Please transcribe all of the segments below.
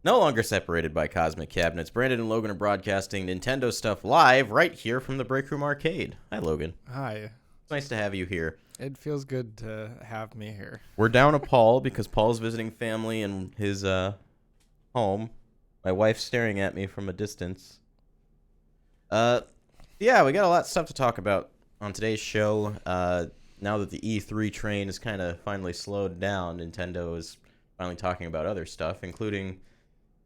No longer separated by cosmic cabinets, Brandon and Logan are broadcasting Nintendo stuff live right here from the Break Room Arcade. Hi, Logan. Hi. It's nice to have you here. It feels good to have me here. We're down to Paul because Paul's visiting family in his home. My wife's staring at me from a distance. Yeah, we got a lot of stuff to talk about on today's show. Now that the E3 train is kind of finally slowed down, Nintendo is finally talking about other stuff, including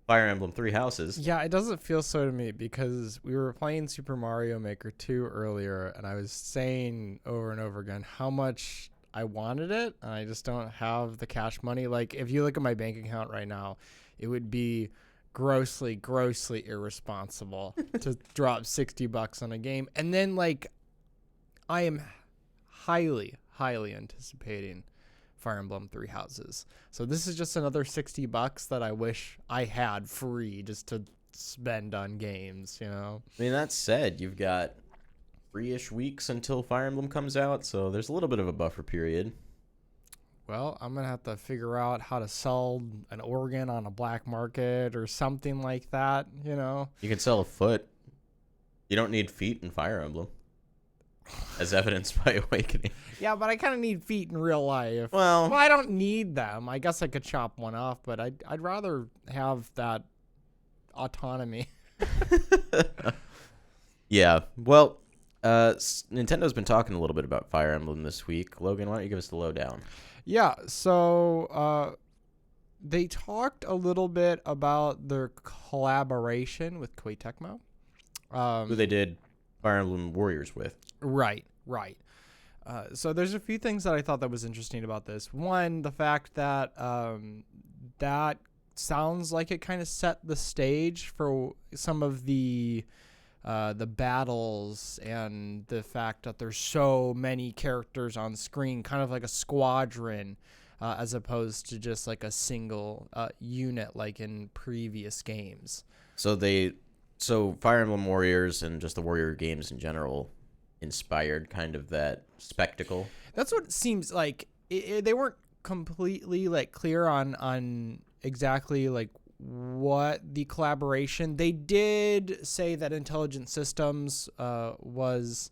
Fire Emblem Three Houses. Yeah, it doesn't feel so to me because we were playing Super Mario Maker 2 earlier, and I was saying over and over again how much I wanted it, and I just don't have the cash money. Like, if you look at my bank account right now, it would be grossly irresponsible to drop $60 on a game. And then, like, I am highly anticipating Fire Emblem Three Houses. So this is just another $60 that I wish I had free just to spend on games, you know? I mean, that said, you've got 3-ish weeks until Fire Emblem comes out, so there's a little bit of a buffer period. Well, I'm going to have to figure out how to sell an organ on a black market or something like that, you know? You can sell a foot. You don't need feet in Fire Emblem, as evidenced by Awakening. Yeah, but I kind of need feet in real life. Well, I don't need them. I guess I could chop one off, but I'd rather have that autonomy. Yeah. Well, Nintendo's been talking a little bit about Fire Emblem this week. Logan, why don't you give us the lowdown? Yeah, so they talked a little bit about their collaboration with Koei Tecmo. Who they did Fire Emblem Warriors with. Right. So there's a few things that I thought that was interesting about this. One, the fact that that sounds like it kind of set the stage for some of the battles and the fact that there's so many characters on screen, kind of like a squadron, as opposed to just like a single unit like in previous games. So Fire Emblem Warriors and just the Warrior games in general inspired kind of that spectacle. That's what it seems like. They weren't completely like clear on exactly like what the collaboration. They did say that Intelligent Systems was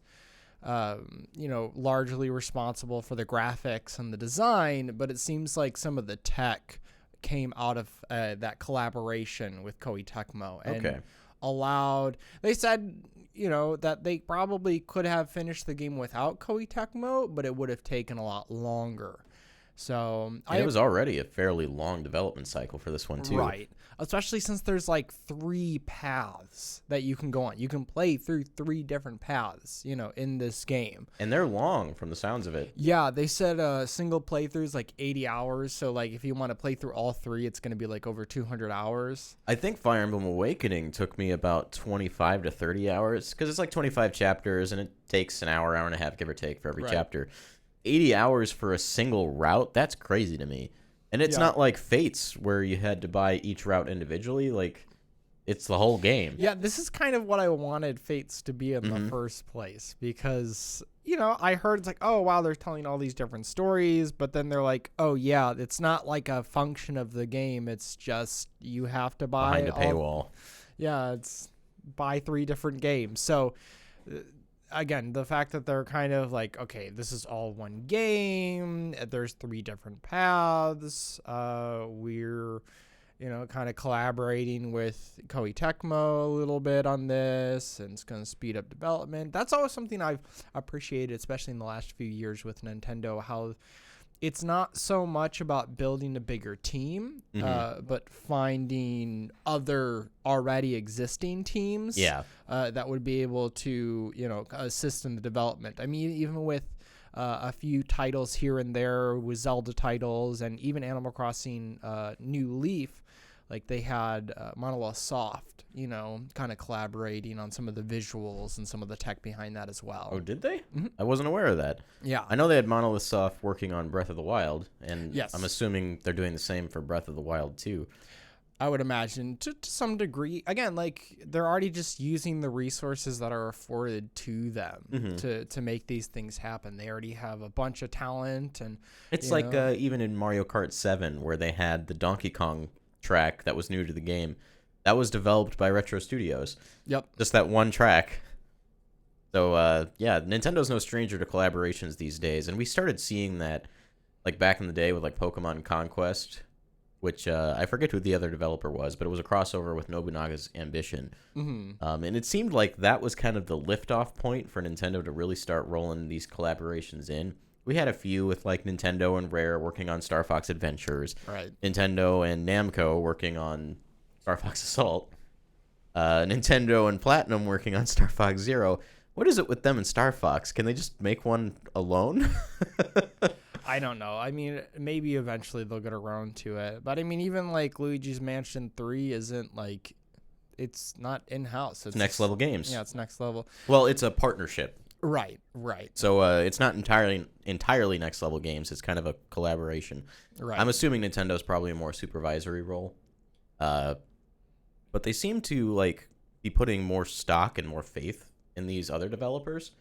largely responsible for the graphics and the design, but it seems like some of the tech came out of that collaboration with Koei Tecmo and allowed. They said that they probably could have finished the game without Koei Tecmo, but it would have taken a lot longer. So it was already a fairly long development cycle for this one too. Right. Especially since there's like 3 paths that you can go on. You can play through 3 different paths, in this game. And they're long from the sounds of it. Yeah, they said single playthrough is like 80 hours. So like if you want to play through all 3, it's going to be like over 200 hours. I think Fire Emblem Awakening took me about 25 to 30 hours because it's like 25 chapters and it takes an hour and a half, give or take, for every chapter. 80 hours for a single route, that's crazy to me. And it's not like Fates where you had to buy each route individually. Like, it's the whole game. Yeah, this is kind of what I wanted Fates to be in the first place because, I heard it's like, oh, wow, they're telling all these different stories. But then they're like, oh, yeah, it's not like a function of the game. It's just you have to buy. Behind a paywall. It's buy 3 different games. So again, the fact that they're kind of like, okay, this is all one game. There's 3 different paths. We're, kind of collaborating with Koei Tecmo a little bit on this, and it's going to speed up development. That's always something I've appreciated, especially in the last few years with Nintendo, how it's not so much about building a bigger team, but finding other already existing teams that would be able to, assist in the development. I mean, even with a few titles here and there with Zelda titles and even Animal Crossing New Leaf, like they had Monolith Soft, kind of collaborating on some of the visuals and some of the tech behind that as well. Oh, did they? Mm-hmm. I wasn't aware of that. Yeah. I know they had Monolith Soft working on Breath of the Wild, and yes. I'm assuming they're doing the same for Breath of the Wild too. I would imagine to some degree. Again, like they're already just using the resources that are afforded to them to make these things happen. They already have a bunch of talent, and it's like even in Mario Kart 7 where they had the Donkey Kong track that was new to the game, that was developed by Retro Studios. Yep. Just that one track. So, yeah, Nintendo's no stranger to collaborations these days, and we started seeing that, like, back in the day with, like, Pokemon Conquest, which I forget who the other developer was, but it was a crossover with Nobunaga's Ambition. And it seemed like that was kind of the liftoff point for Nintendo to really start rolling these collaborations in. We had a few with, like, Nintendo and Rare working on Star Fox Adventures. Right. Nintendo and Namco working on Star Fox Assault. Nintendo and Platinum working on Star Fox Zero. What is it with them and Star Fox? Can they just make one alone? I don't know. I mean, maybe eventually they'll get around to it. But I mean, even like Luigi's Mansion 3 isn't like, it's not in-house. It's Next Level Games. Yeah, it's Next Level. Well, it's a partnership. Right. So it's not entirely Next Level Games. It's kind of a collaboration. Right. I'm assuming Nintendo's probably a more supervisory role. But they seem to like be putting more stock and more faith in these other developers.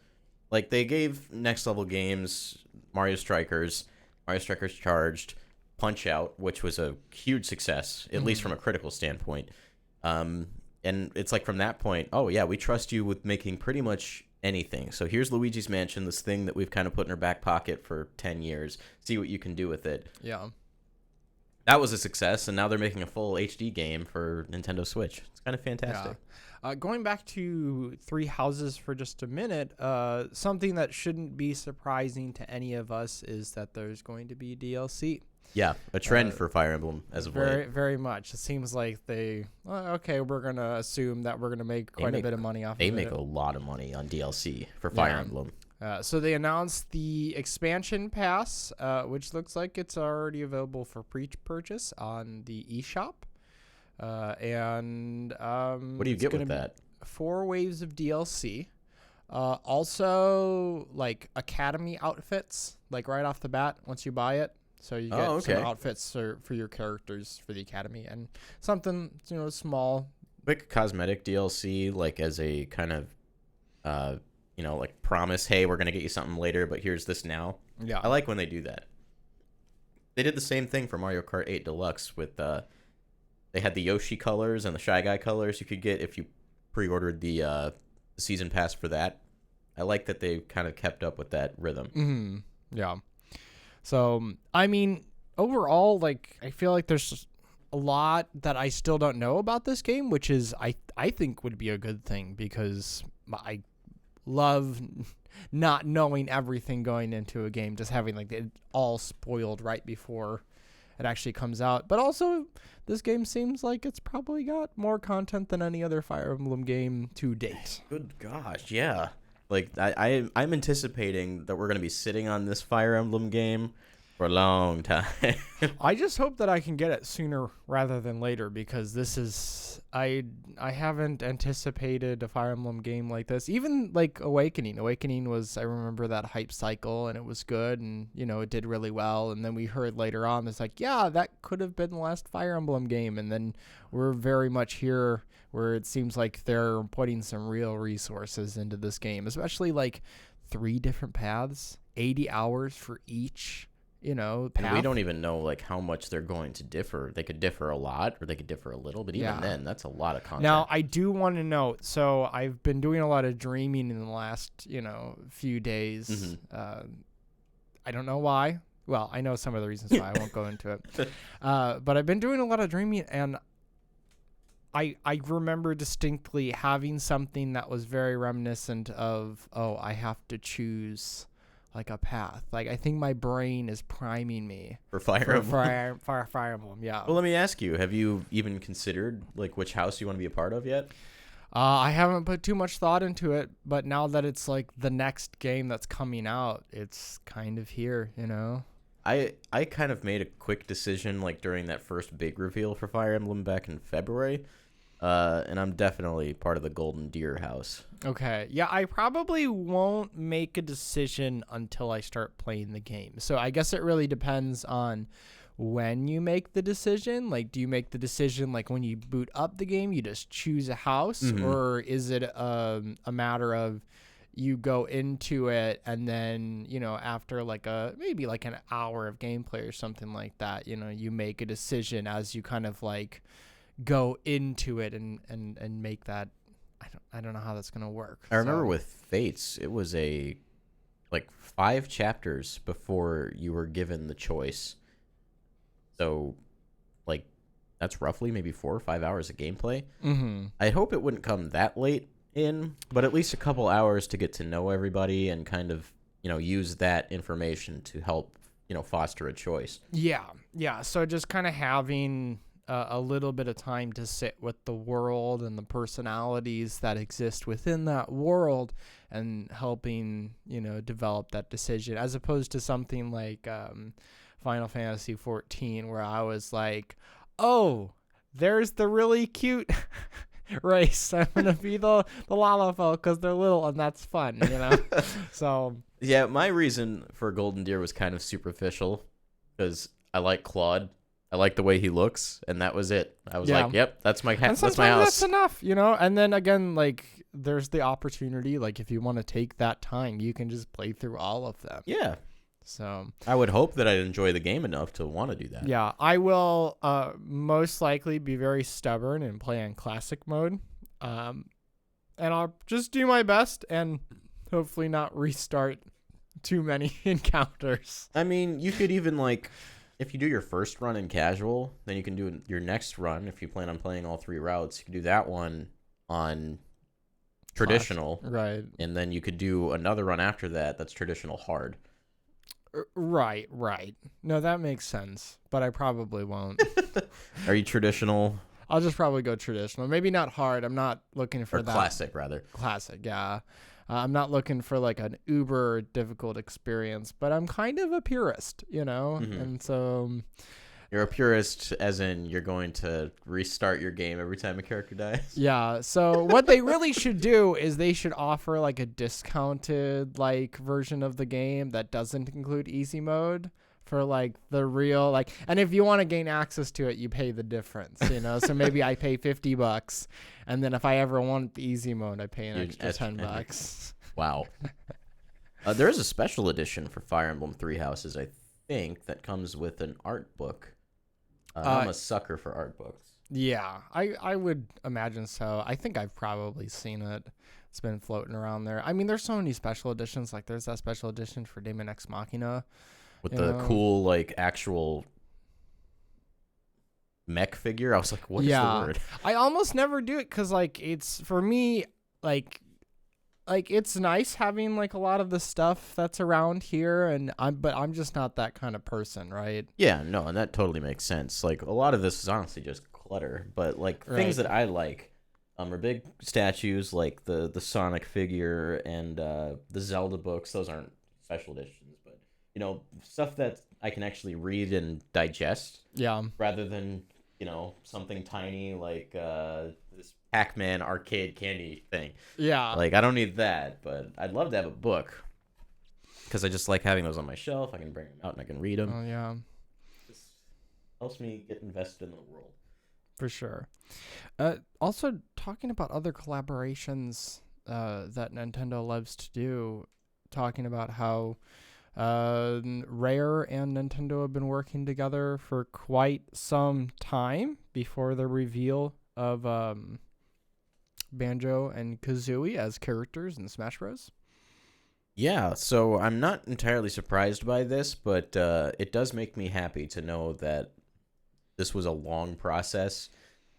Like, they gave Next Level Games Mario Strikers Charged, Punch-Out, which was a huge success, at least from a critical standpoint. And it's like from that point, oh yeah, we trust you with making pretty much anything. So here's Luigi's Mansion, this thing that we've kind of put in our back pocket for 10 years. See what you can do with it. Yeah. That was a success, and now they're making a full HD game for Nintendo Switch. It's kind of fantastic. Yeah. Going back to Three Houses for just a minute, something that shouldn't be surprising to any of us is that there's going to be DLC. Yeah, a trend for Fire Emblem as of late. Very much. It seems like we're going to assume that we're going to make quite a bit of money off of it. They make a lot of money on DLC for Fire Emblem. So they announced the expansion pass, which looks like it's already available for pre-purchase on the eShop. What do you get with that? 4 waves of DLC. Also, like Academy outfits, like right off the bat once you buy it. So you get some outfits for your characters for the Academy, and something small. Quick cosmetic DLC, like as a kind of, like promise, hey, we're gonna get you something later, but here's this now. Yeah, I like when they do that. They did the same thing for Mario Kart 8 Deluxe with they had the Yoshi colors and the Shy Guy colors you could get if you pre-ordered the season pass for that. I like that they kind of kept up with that rhythm. Mm-hmm. Yeah. So, I mean, overall, like, I feel like there's a lot that I still don't know about this game, which is, I think would be a good thing, because I love not knowing everything going into a game, just having, like, it all spoiled right before it actually comes out. But also, this game seems like it's probably got more content than any other Fire Emblem game to date. Good gosh, yeah. Like, I'm anticipating that we're going to be sitting on this Fire Emblem game for a long time. I just hope that I can get it sooner rather than later, because this is... I haven't anticipated a Fire Emblem game like this. Even, like, Awakening. Awakening was... I remember that hype cycle, and it was good, and, it did really well. And then we heard later on, it's like, yeah, that could have been the last Fire Emblem game. And then we're very much here where it seems like they're putting some real resources into this game, especially like 3 different paths, 80 hours for each, path. And we don't even know like how much they're going to differ. They could differ a lot, or they could differ a little, but even then, that's a lot of content. Now, I do want to note, so I've been doing a lot of dreaming in the last, few days. Mm-hmm. I don't know why. Well, I know some of the reasons why. I won't go into it. But I've been doing a lot of dreaming, and I remember distinctly having something that was very reminiscent of, I have to choose like a path. Like, I think my brain is priming me for Fire Emblem. Fire Emblem, yeah. Well, let me ask you, have you even considered like which house you want to be a part of yet? I haven't put too much thought into it, but now that it's like the next game that's coming out, it's kind of here, I kind of made a quick decision like during that first big reveal for Fire Emblem back in February. And I'm definitely part of the Golden Deer house. Okay. Yeah, I probably won't make a decision until I start playing the game. So I guess it really depends on when you make the decision. Like, do you make the decision like when you boot up the game, you just choose a house? Mm-hmm. Or is it a matter of you go into it, and then, after like maybe like an hour of gameplay or something like that, you make a decision as you kind of like go into it and make that. I don't know how that's gonna work. I remember with Fates, it was like 5 chapters before you were given the choice. So, like, that's roughly maybe 4 or 5 hours of gameplay. Mm-hmm. I hope it wouldn't come that late in, but at least a couple hours to get to know everybody and kind of, use that information to help, foster a choice. Yeah. So just kind of having a little bit of time to sit with the world and the personalities that exist within that world and helping, develop that decision, as opposed to something like Final Fantasy 14, where I was like, oh, there's the really cute race. I'm going to be the Lalafell because they're little and that's fun, So yeah, my reason for Golden Deer was kind of superficial because I like Claude. I like the way he looks, and that was it. I was like, "Yep, that's my that's my house." That's enough, And then again, like, there's the opportunity. Like, if you want to take that time, you can just play through all of them. Yeah. So I would hope that I'd enjoy the game enough to want to do that. Yeah, I will most likely be very stubborn and play on classic mode, and I'll just do my best and hopefully not restart too many encounters. I mean, you could even like. If you do your first run in casual, then you can do your next run. If you plan on playing all 3 routes, you can do that one on traditional. Right. And then you could do another run after that that's traditional hard. Right. No, that makes sense, but I probably won't. Are you traditional? I'll just probably go traditional. Maybe not hard. I'm not looking for or that. Classic, rather. Classic, yeah. I'm not looking for like an uber difficult experience, but I'm kind of a purist, Mm-hmm. And so you're a purist, as in you're going to restart your game every time a character dies. Yeah. So what they really should do is they should offer like a discounted like version of the game that doesn't include easy mode for like the real like. And if you want to gain access to it, you pay the difference, So maybe I pay $50. And then if I ever want the easy mode, I pay an extra $10. Wow. There is a special edition for Fire Emblem Three Houses, I think, that comes with an art book. I'm a sucker for art books. Yeah, I would imagine so. I think I've probably seen it. It's been floating around there. I mean, there's so many special editions. Like, there's that special edition for Daemon X Machina. With the cool, like, actual mech figure. I was like, what is the word? I almost never do it because, like, it's, for me, like it's nice having, like, a lot of the stuff that's around here, but I'm just not that kind of person, right? Yeah, no, and that totally makes sense. Like, a lot of this is honestly just clutter, but, like, things that I like are big statues, like the Sonic figure and the Zelda books. Those aren't special editions, but, stuff that I can actually read and digest. Yeah. Rather than, something tiny like this Pac-Man arcade candy thing. Yeah. Like, I don't need that, but I'd love to have a book because I just like having those on my shelf. I can bring them out and I can read them. Oh, yeah. This helps me get invested in the world. For sure. Also, talking about other collaborations that Nintendo loves to do, talking about how Rare and Nintendo have been working together for quite some time before the reveal of Banjo and Kazooie as characters in Smash Bros. Yeah, so I'm not entirely surprised by this, but it does make me happy to know that this was a long process.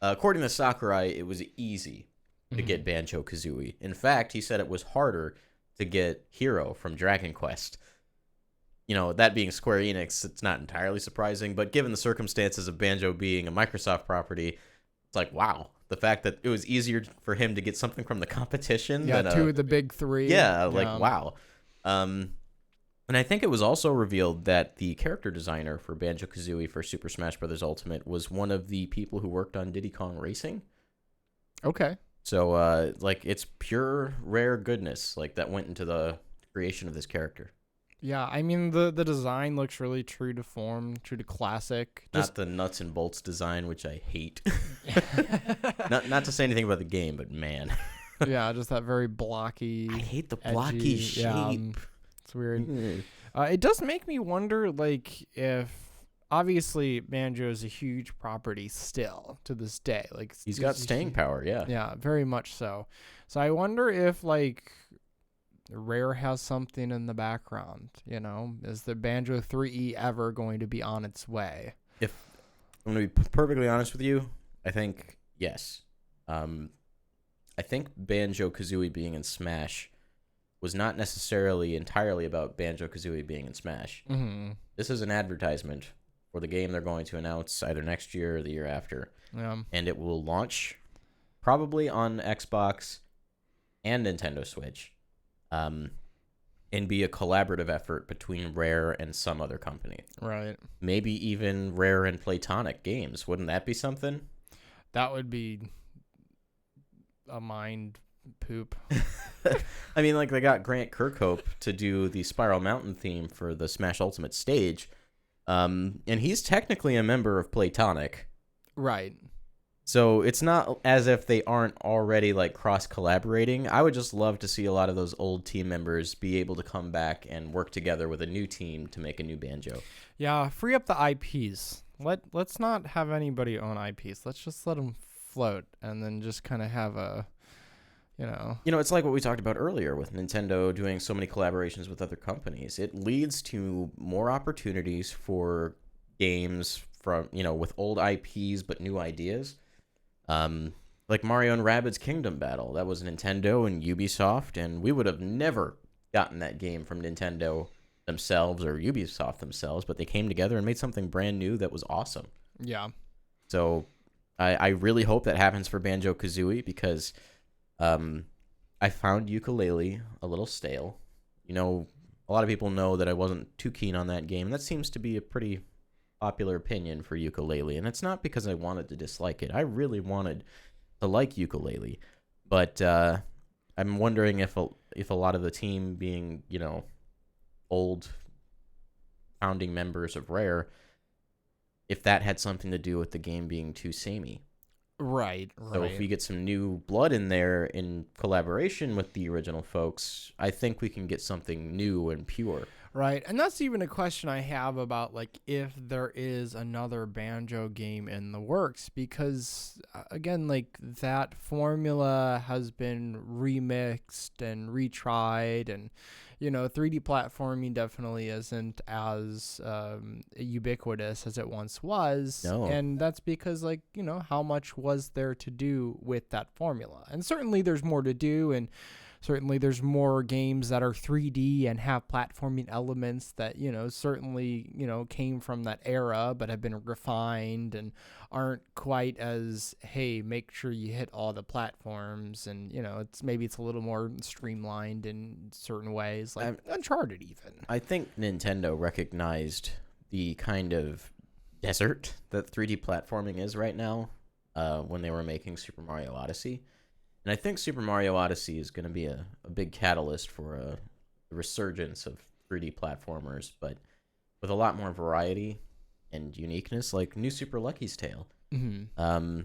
According to Sakurai, it was easy to get Banjo-Kazooie. In fact, he said it was harder to get Hero from Dragon Quest. That being Square Enix, it's not entirely surprising, but given the circumstances of Banjo being a Microsoft property, it's like, wow. The fact that it was easier for him to get something from the competition than two of the big three. Yeah, like, wow. And I think it was also revealed that the character designer for Banjo-Kazooie for Super Smash Bros. Ultimate was one of the people who worked on Diddy Kong Racing. Okay. So, it's pure Rare goodness, that went into the creation of this character. Yeah, I mean, the design looks really true to form, true to classic. Not the nuts and bolts design, which I hate. not to say anything about the game, but man. Yeah, just that very blocky. I hate the edgy, blocky shape. yeah, it's weird. Mm. It does make me wonder, like, if obviously Banjo is a huge property still to this day. Like, He's got a staying power, yeah. Yeah, very much so. So I wonder if like Rare has something in the background. Is the Banjo 3E ever going to be on its way? If I'm going to be perfectly honest with you, I think yes. I think Banjo-Kazooie being in Smash was not necessarily entirely about Banjo-Kazooie being in Smash. Mm-hmm. This is an advertisement for the game they're going to announce either next year or the year after. Yeah. And it will launch probably on Xbox and Nintendo Switch, and be a collaborative effort between Rare and some other company. Right. Maybe even Rare and Playtonic Games. Wouldn't that be something? That would be a mind poop. I mean, like, they got Grant Kirkhope to do the Spiral Mountain theme for the Smash Ultimate stage, and he's technically a member of Playtonic. Right. So it's not as if they aren't already, like, cross-collaborating. I would just love to see a lot of those old team members be able to come back and work together with a new team to make a new Banjo. Yeah, free up the IPs. Let's not have anybody own IPs. Let's just let them float and then just kind of have a, It's like what we talked about earlier with Nintendo doing so many collaborations with other companies. It leads to more opportunities for games from, with old IPs but new ideas. Like Mario and Rabbids Kingdom Battle. That was Nintendo and Ubisoft, and we would have never gotten that game from Nintendo themselves or Ubisoft themselves, but they came together and made something brand new that was awesome. Yeah. So I really hope that happens for Banjo-Kazooie because I found Yooka-Laylee a little stale. A lot of people know that I wasn't too keen on that game. That seems to be a pretty popular opinion for Yooka-Laylee, and it's not because I wanted to dislike it. I really wanted to like Yooka-Laylee, but I'm wondering if a lot of the team being, old founding members of Rare, if that had something to do with the game being too samey. Right. So if we get some new blood in there in collaboration with the original folks, I think we can get something new and pure. Right. And that's even a question I have about, like, if there is another Banjo game in the works, because, again, like, that formula has been remixed and retried, and, 3D platforming definitely isn't as ubiquitous as it once was. No. And that's because, like, how much was there to do with that formula? And certainly there's more to do, and certainly there's more games that are 3D and have platforming elements that, certainly, came from that era but have been refined and aren't quite as, hey, make sure you hit all the platforms, and, it's a little more streamlined in certain ways, like Uncharted even. I think Nintendo recognized the kind of desert that 3D platforming is right now when they were making Super Mario Odyssey. And I think Super Mario Odyssey is going to be a big catalyst for a resurgence of 3D platformers, but with a lot more variety and uniqueness, like New Super Lucky's Tale. Mm-hmm.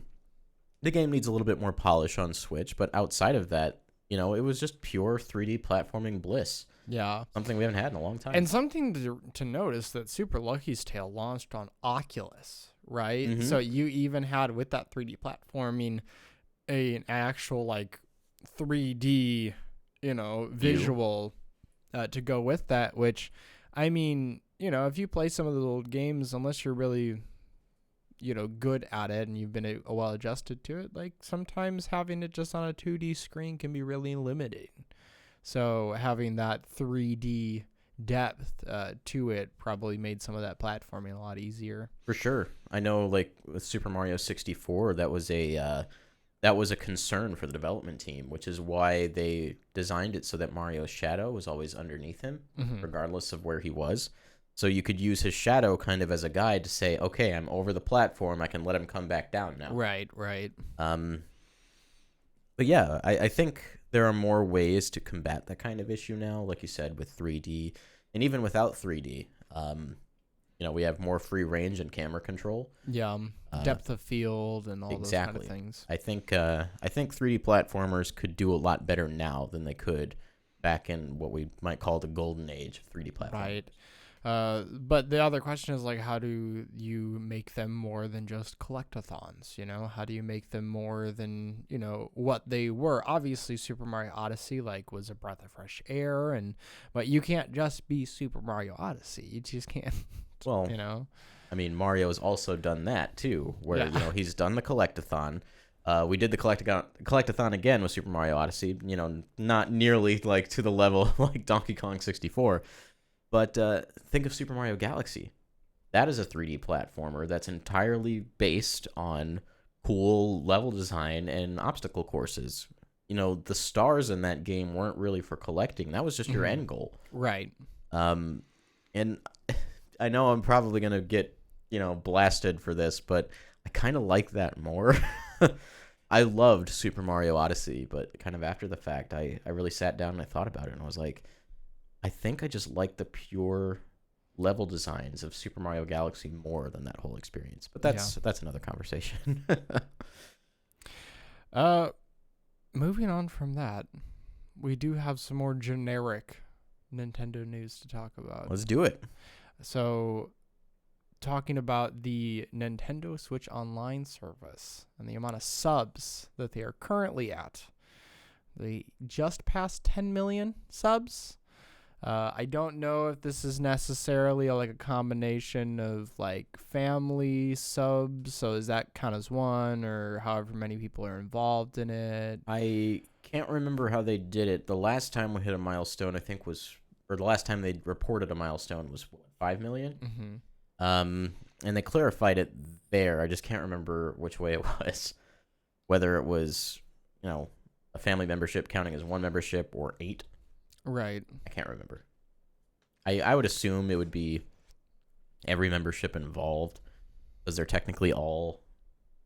The game needs a little bit more polish on Switch, but outside of that, it was just pure 3D platforming bliss. Yeah. Something we haven't had in a long time. And something to notice that Super Lucky's Tale launched on Oculus, right? Mm-hmm. So you even had, with that 3D platforming, an actual, like, 3D, visual to go with that, which, I mean, if you play some of the old games, unless you're really, good at it and you've been well adjusted to it, like, sometimes having it just on a 2D screen can be really limiting. So having that 3D depth to it probably made some of that platforming a lot easier. For sure. I know, like, with Super Mario 64, that was a concern for the development team, which is why they designed it so that Mario's shadow was always underneath him, regardless of where he was. So you could use his shadow kind of as a guide to say, okay, I'm over the platform, I can let him come back down now. Right. But yeah, I think there are more ways to combat that kind of issue now, like you said, with 3D, and even without 3D. we have more free range and camera control. Yeah, depth of field and all those kind of things. I think 3D platformers could do a lot better now than they could back in what we might call the golden age of 3D platformers. Right. But the other question is, like, how do you make them more than just collectathons? How do you make them more than, what they were? Obviously, Super Mario Odyssey, like, was a breath of fresh air, but you can't just be Super Mario Odyssey. You just can't. Well, I mean, Mario has also done that too, where he's done the collectathon. We did the collectathon again with Super Mario Odyssey. Not nearly like to the level like Donkey Kong 64. But think of Super Mario Galaxy. That is a 3D platformer that's entirely based on cool level design and obstacle courses. The stars in that game weren't really for collecting. That was just your end goal. Right. And I know I'm probably going to get, blasted for this, but I kind of like that more. I loved Super Mario Odyssey, but kind of after the fact, I really sat down and I thought about it, and I was like, I think I just like the pure level designs of Super Mario Galaxy more than that whole experience. But that's another conversation. Moving on from that, we do have some more generic Nintendo news to talk about. Let's do it. So, talking about the Nintendo Switch Online service and the amount of subs that they are currently at. They just passed 10 million subs. I don't know if this is necessarily like a combination of like family subs, so does that count as one, or however many people are involved in it? I can't remember how they did it. The last time we hit a milestone, I think the last time they reported a milestone was 5 million. Mm-hmm. And they clarified it there. I just can't remember which way it was, whether it was, a family membership counting as one membership or 8. Right. I can't remember. I would assume it would be every membership involved because they're technically all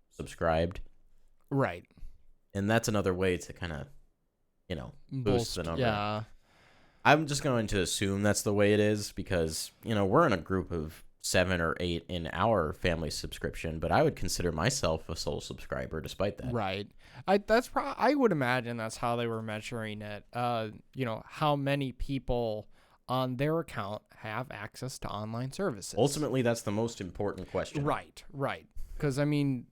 subscribed. Right. And that's another way to kind of, boost the number. Yeah. I'm just going to assume that's the way it is because, we're in a group of 7 or 8 in our family subscription, but I would consider myself a sole subscriber despite that. Right. I would imagine that's how they were measuring it. How many people on their account have access to online services. Ultimately, that's the most important question. Right. Because, I mean,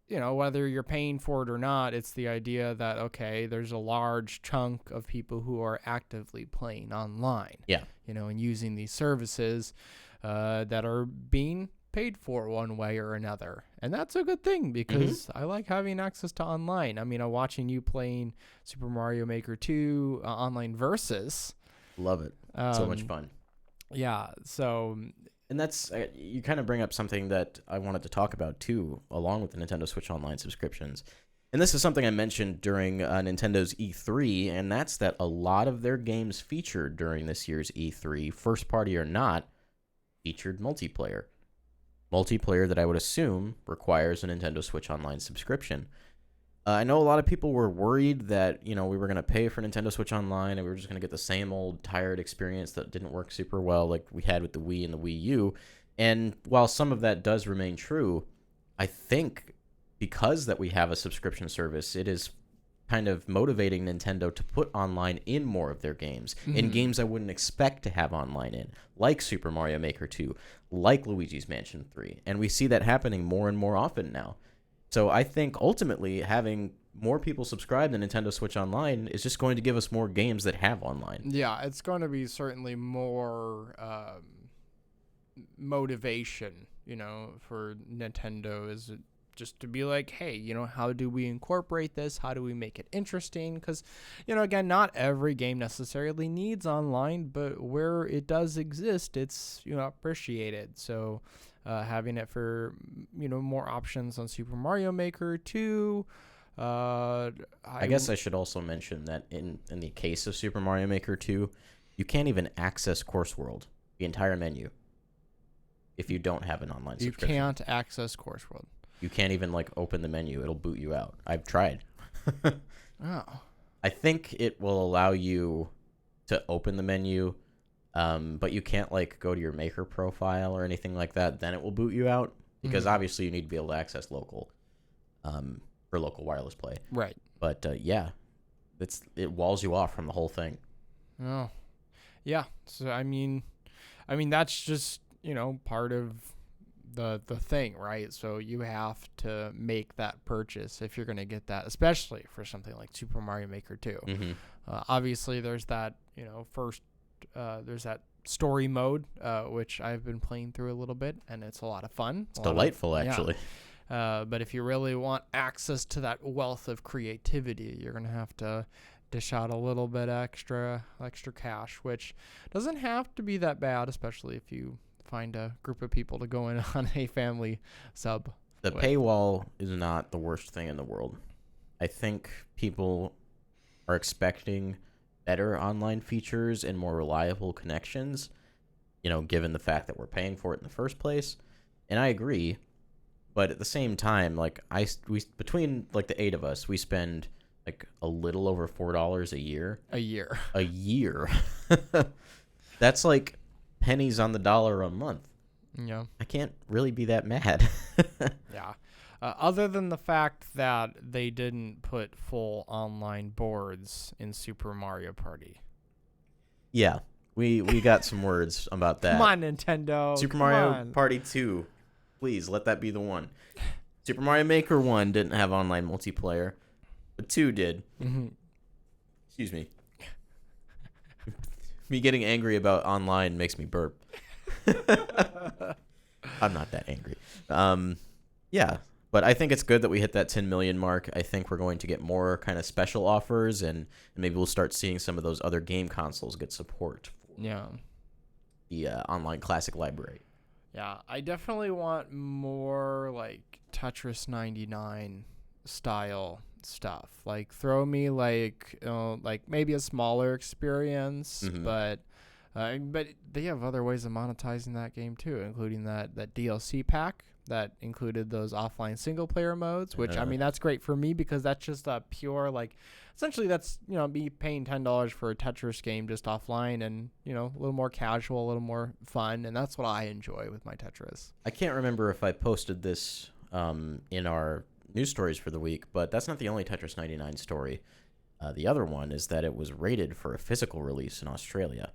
whether you're paying for it or not, it's the idea that, okay, there's a large chunk of people who are actively playing online. Yeah. And using these services that are being paid for one way or another. And that's a good thing because I like having access to online. I mean, I'm watching you playing Super Mario Maker 2 online versus. Love it. So much fun. Yeah. So. And that's, you kind of bring up something that I wanted to talk about too, along with the Nintendo Switch Online subscriptions. And this is something I mentioned during Nintendo's E3, and that's that a lot of their games featured during this year's E3, first party or not, featured multiplayer. Multiplayer that I would assume requires a Nintendo Switch Online subscription. I know a lot of people were worried that, we were going to pay for Nintendo Switch Online and we were just going to get the same old tired experience that didn't work super well like we had with the Wii and the Wii U. And while some of that does remain true, I think because that we have a subscription service, it is kind of motivating Nintendo to put online in more of their games, in games I wouldn't expect to have online in, like Super Mario Maker 2, like Luigi's Mansion 3. And we see that happening more and more often now. So I think ultimately having more people subscribe to Nintendo Switch Online is just going to give us more games that have online. Yeah, it's going to be certainly more motivation, for Nintendo is just to be like, hey, how do we incorporate this? How do we make it interesting? Because, again, not every game necessarily needs online, but where it does exist, it's, appreciated. So having it for, more options on Super Mario Maker 2. I guess I should also mention that in the case of Super Mario Maker 2, you can't even access Course World, the entire menu, if you don't have an online subscription. You can't access Course World. You can't even open the menu. It'll boot you out. I've tried. Oh. I think it will allow you to open the menu But you can't like go to your maker profile or anything like that. Then it will boot you out because obviously you need to be able to access local, for local wireless play. Right. But yeah, it walls you off from the whole thing. Oh, yeah. So I mean that's just part of the thing, right? So you have to make that purchase if you're gonna get that, especially for something like Super Mario Maker 2. Mm-hmm. Obviously, there's that first there's that story mode, which I've been playing through a little bit, and it's a lot of fun. It's delightful, actually. But if you really want access to that wealth of creativity, you're gonna have to dish out a little bit extra cash, which doesn't have to be that bad, especially if you find a group of people to go in on a family sub. The paywall is not the worst thing in the world. I think people are expecting better online features and more reliable connections, given the fact that we're paying for it in the first place. And I agree. But at the same time, like we between like the 8 of us, we spend like a little over $4 a year. A year. A year. That's like pennies on the dollar a month. Yeah. I can't really be that mad. Yeah. Other than the fact that they didn't put full online boards in Super Mario Party. Yeah. We got some words about that. Come on, Nintendo. Super Mario Party 2. Please, let that be the one. Super Mario Maker 1 didn't have online multiplayer, but 2 did. Mm-hmm. Excuse me. Me getting angry about online makes me burp. I'm not that angry. Yeah, but I think it's good that we hit that 10 million mark. I think we're going to get more kind of special offers, and maybe we'll start seeing some of those other game consoles get support for the online classic library. Yeah, I definitely want more like Tetris 99 style stuff. Like throw me like maybe a smaller experience, but they have other ways of monetizing that game too, including that DLC pack that included those offline single player modes, which I mean that's great for me because that's just a pure essentially that's me paying $10 for a Tetris game just offline and a little more casual, a little more fun, and that's what I enjoy with my Tetris. I can't remember if I posted this in our news stories for the week, but that's not the only Tetris 99 story. The other one is that it was rated for a physical release in Australia.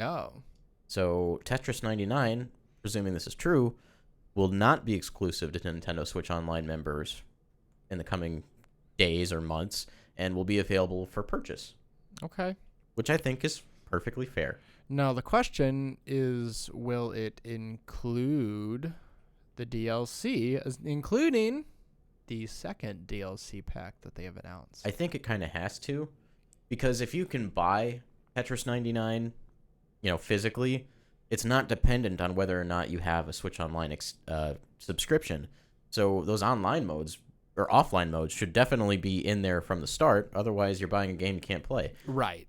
Oh. So Tetris 99, presuming this is true, will not be exclusive to Nintendo Switch Online members in the coming days or months and will be available for purchase. Okay. Which I think is perfectly fair. Now, the question is, will it include the DLC, including the second DLC pack that they have announced? I think it kind of has to, because if you can buy Tetris 99, physically, it's not dependent on whether or not you have a Switch Online subscription. So those online modes or offline modes should definitely be in there from the start. Otherwise, you're buying a game you can't play. Right.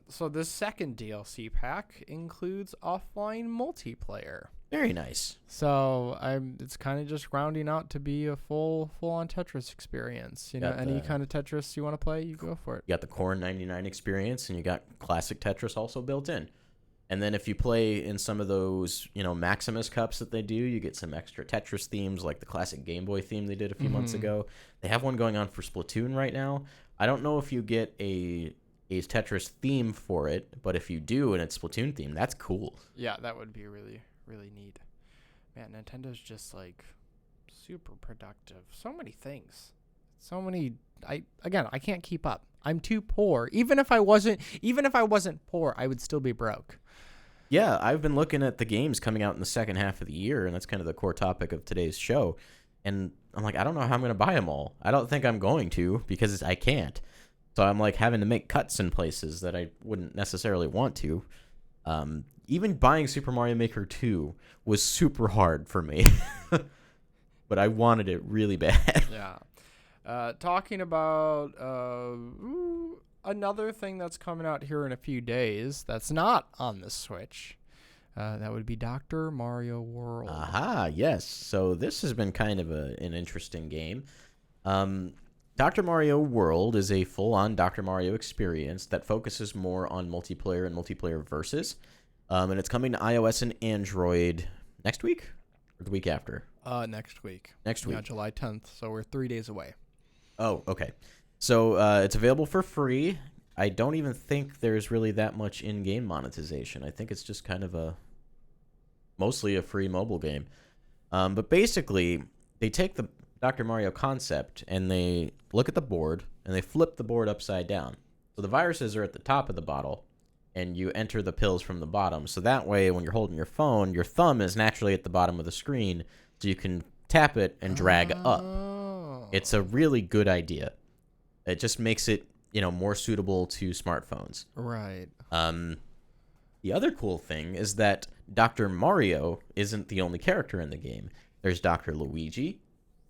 So this second DLC pack includes offline multiplayer. Very nice. So it's kind of just rounding out to be a full-on Tetris experience. Any kind of Tetris you want to play, you go for it. You got the Core 99 experience, and you got classic Tetris also built in. And then if you play in some of those, Maximus Cups that they do, you get some extra Tetris themes, like the classic Game Boy theme they did a few months ago. They have one going on for Splatoon right now. I don't know if you get a Tetris theme for it, but if you do and it's Splatoon theme, that's cool. Yeah, that would be really, really neat. Man, Nintendo's just super productive. So many things. So many. I can't keep up. I'm too poor. Even if I wasn't poor, I would still be broke. Yeah, I've been looking at the games coming out in the second half of the year, and that's kind of the core topic of today's show. And I'm like, I don't know how I'm going to buy them all. I don't think I'm going to because I can't. So I'm having to make cuts in places that I wouldn't necessarily want to. Even buying Super Mario Maker 2 was super hard for me. But I wanted it really bad. Yeah. Talking about another thing that's coming out here in a few days that's not on the Switch. That would be Dr. Mario World. Aha, yes. So this has been kind of an interesting game. Dr. Dr. Mario World is a full-on Dr. Mario experience that focuses more on multiplayer and multiplayer versus. And it's coming to iOS and Android next week or the week after? Next week. Next week. Yeah, July 10th. So we're 3 days away. Oh, okay. So it's available for free. I don't even think there's really that much in-game monetization. I think it's just kind of mostly a free mobile game. But basically, they take the Dr. Mario concept and they look at the board and they flip the board upside down. So the viruses are at the top of the bottle and you enter the pills from the bottom. So that way, when you're holding your phone, your thumb is naturally at the bottom of the screen so you can tap it and drag up. It's a really good idea. It just makes it, more suitable to smartphones. Right. The other cool thing is that Dr. Mario isn't the only character in the game. There's Dr. Luigi,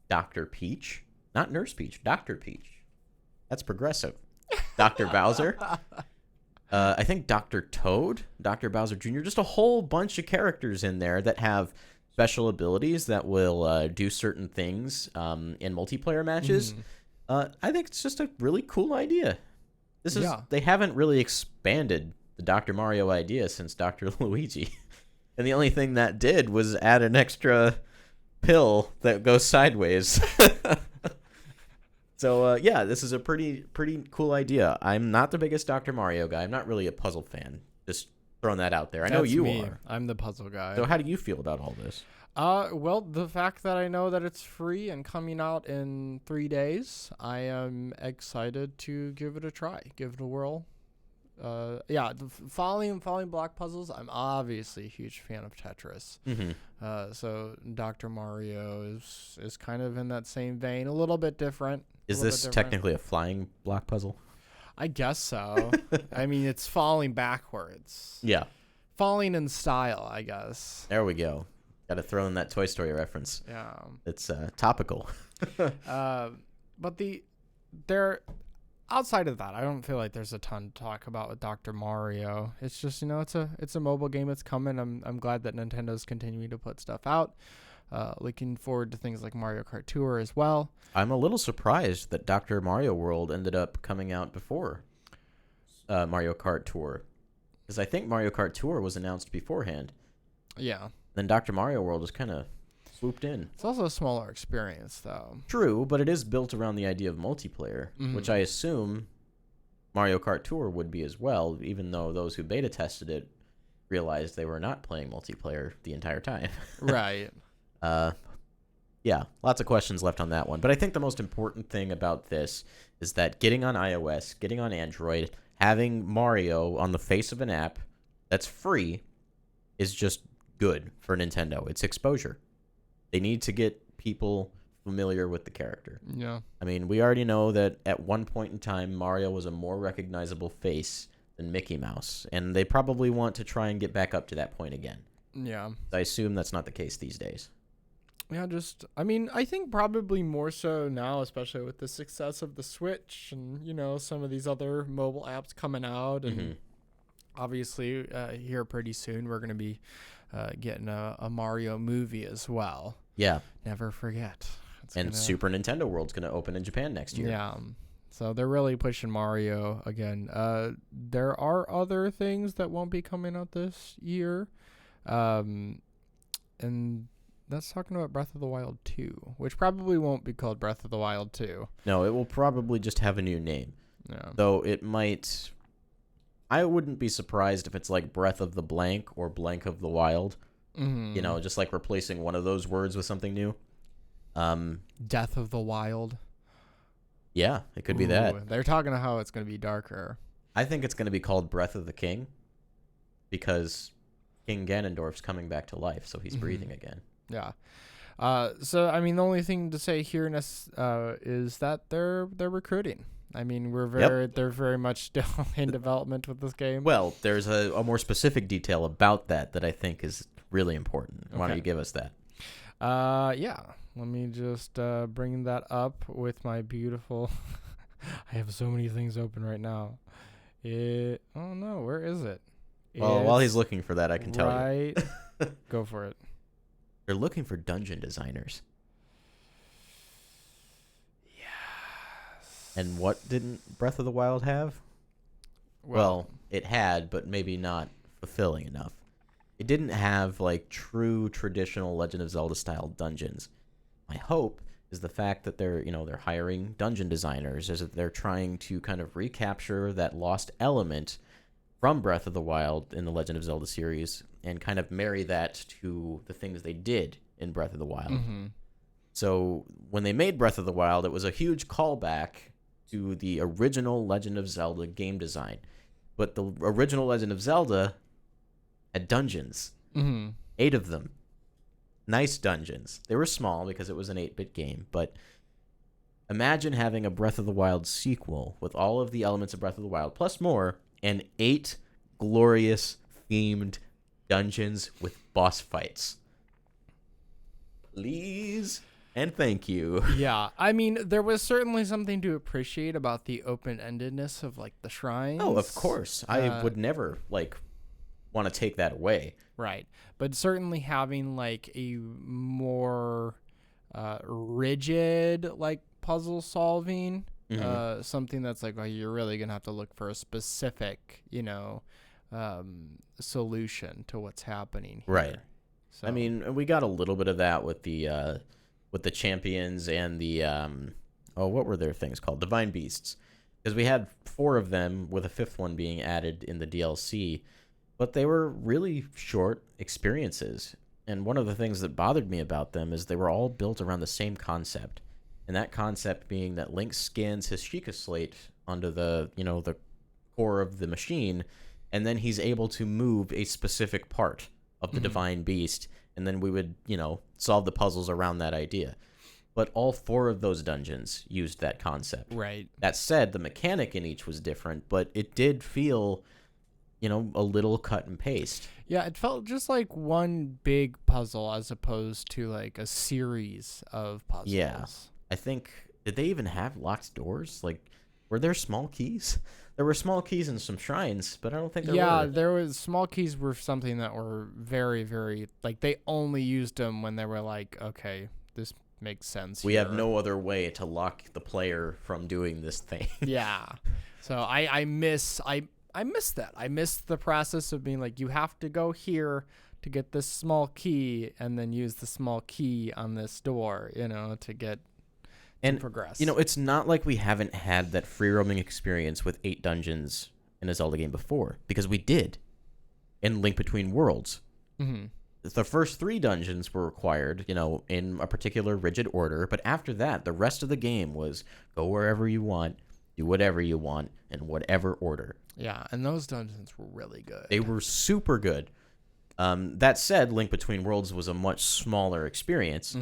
Dr. Peach, not Nurse Peach, Dr. Peach. That's progressive. Dr. Bowser. I think Dr. Toad, Dr. Bowser Jr., just a whole bunch of characters in there that have special abilities that will do certain things in multiplayer matches. I think it's just a really cool idea. They haven't really expanded the Dr. Mario idea since Dr. Luigi. And the only thing that did was add an extra pill that goes sideways. So, this is a pretty cool idea. I'm not the biggest Dr. Mario guy. I'm not really a puzzle fan. Just throwing that out there. I know you are. I'm the puzzle guy. So how do you feel about all this? Well, the fact that I know that it's free and coming out in 3 days, I am excited to give it a try, give it a whirl. Following block puzzles, I'm obviously a huge fan of Tetris. So Dr. Mario is kind of in that same vein, a little bit different. Is this technically a flying block puzzle? I guess so. I mean, it's falling backwards. Yeah. Falling in style, I guess. There we go. Got to throw in that Toy Story reference. Yeah. It's topical. But outside of that, I don't feel like there's a ton to talk about with Dr. Mario. It's just, it's a mobile game. It's coming. I'm glad that Nintendo's continuing to put stuff out. Looking forward to things like Mario Kart Tour as well. I'm a little surprised that Dr. Mario World ended up coming out before Mario Kart Tour. Because I think Mario Kart Tour was announced beforehand. Yeah. Then Dr. Mario World just kind of swooped in. It's also a smaller experience, though. True, but it is built around the idea of multiplayer, which I assume Mario Kart Tour would be as well, even though those who beta tested it realized they were not playing multiplayer the entire time. Right. Yeah, lots of questions left on that one. But I think the most important thing about this is that getting on iOS, getting on Android, having Mario on the face of an app that's free is just good for Nintendo. It's exposure. They need to get people familiar with the character. Yeah. I mean, we already know that at one point in time, Mario was a more recognizable face than Mickey Mouse, and they probably want to try and get back up to that point again. Yeah. I assume that's not the case these days. Yeah, I think probably more so now, especially with the success of the Switch and, some of these other mobile apps coming out. And obviously, here pretty soon, we're going to be getting a Mario movie as well. Yeah. Never forget. Super Nintendo World's going to open in Japan next year. Yeah. So they're really pushing Mario again. There are other things that won't be coming out this year. And that's talking about Breath of the Wild 2, which probably won't be called Breath of the Wild 2. No, it will probably just have a new name. Yeah. Though it might... I wouldn't be surprised if it's like Breath of the Blank or Blank of the Wild. Just like replacing one of those words with something new. Death of the Wild. Yeah, it could be that. They're talking about how it's going to be darker. I think it's going to be called Breath of the King because King Ganondorf's coming back to life, so he's breathing again. Yeah. So, I mean, the only thing to say here is that they're recruiting. I mean, they're very much still in development with this game. Well, there's a more specific detail about that I think is really important. Why don't you give us that? Yeah. Let me just bring that up with my beautiful... I have so many things open right now. Oh, no. Where is it? Well, while he's looking for that, I can tell you. Right. Go for it. They're looking for dungeon designers. Yes. And what didn't Breath of the Wild have? Well, it had, but maybe not fulfilling enough. It didn't have like true traditional Legend of Zelda style dungeons. My hope is the fact that they're hiring dungeon designers, is that they're trying to kind of recapture that lost element from Breath of the Wild in the Legend of Zelda series and kind of marry that to the things they did in Breath of the Wild. Mm-hmm. So when they made Breath of the Wild, it was a huge callback to the original Legend of Zelda game design. But the original Legend of Zelda had dungeons. Mm-hmm. 8 of them. Nice dungeons. They were small because it was an 8-bit game, but imagine having a Breath of the Wild sequel with all of the elements of Breath of the Wild, plus more, and 8 glorious themed dungeons with boss fights. Please and thank you. Yeah, I mean, there was certainly something to appreciate about the open-endedness of like the shrines. Oh, of course. I would never want to take that away. Right, but certainly having like a more rigid like puzzle solving, something that's like, oh, you're really gonna have to look for a specific, solution to what's happening here. Right. So, I mean, we got a little bit of that with the champions and the what were their things called? Divine Beasts. Because we had 4 of them with a 5th one being added in the DLC, but they were really short experiences. And one of the things that bothered me about them is they were all built around the same concept. And that concept being that Link scans his Sheikah Slate onto the core of the machine, and then he's able to move a specific part of the Divine Beast, and then we would, solve the puzzles around that idea. But all 4 of those dungeons used that concept. right. That said, the mechanic in each was different, but it did feel, a little cut and paste. Yeah, it felt just like one big puzzle as opposed to like a series of puzzles. Yeah. I think, did they even have locked doors? Like, were there small keys? There were small keys in some shrines, but I don't think there were. There was small keys were something that were very, very like they only used them when they were like, okay, this makes sense. We here. have no other way to lock the player from doing this thing. Yeah. So I miss that. I miss the process of being like, you have to go here to get this small key and then use the small key on this door, to get to progress. It's not like we haven't had that free roaming experience with 8 dungeons in a Zelda game before, because we did in Link Between Worlds. Mm-hmm. The first 3 dungeons were required, in a particular rigid order, but after that, the rest of the game was go wherever you want, do whatever you want, in whatever order. Yeah, and those dungeons were really good. They were super good. That said, Link Between Worlds was a much smaller experience,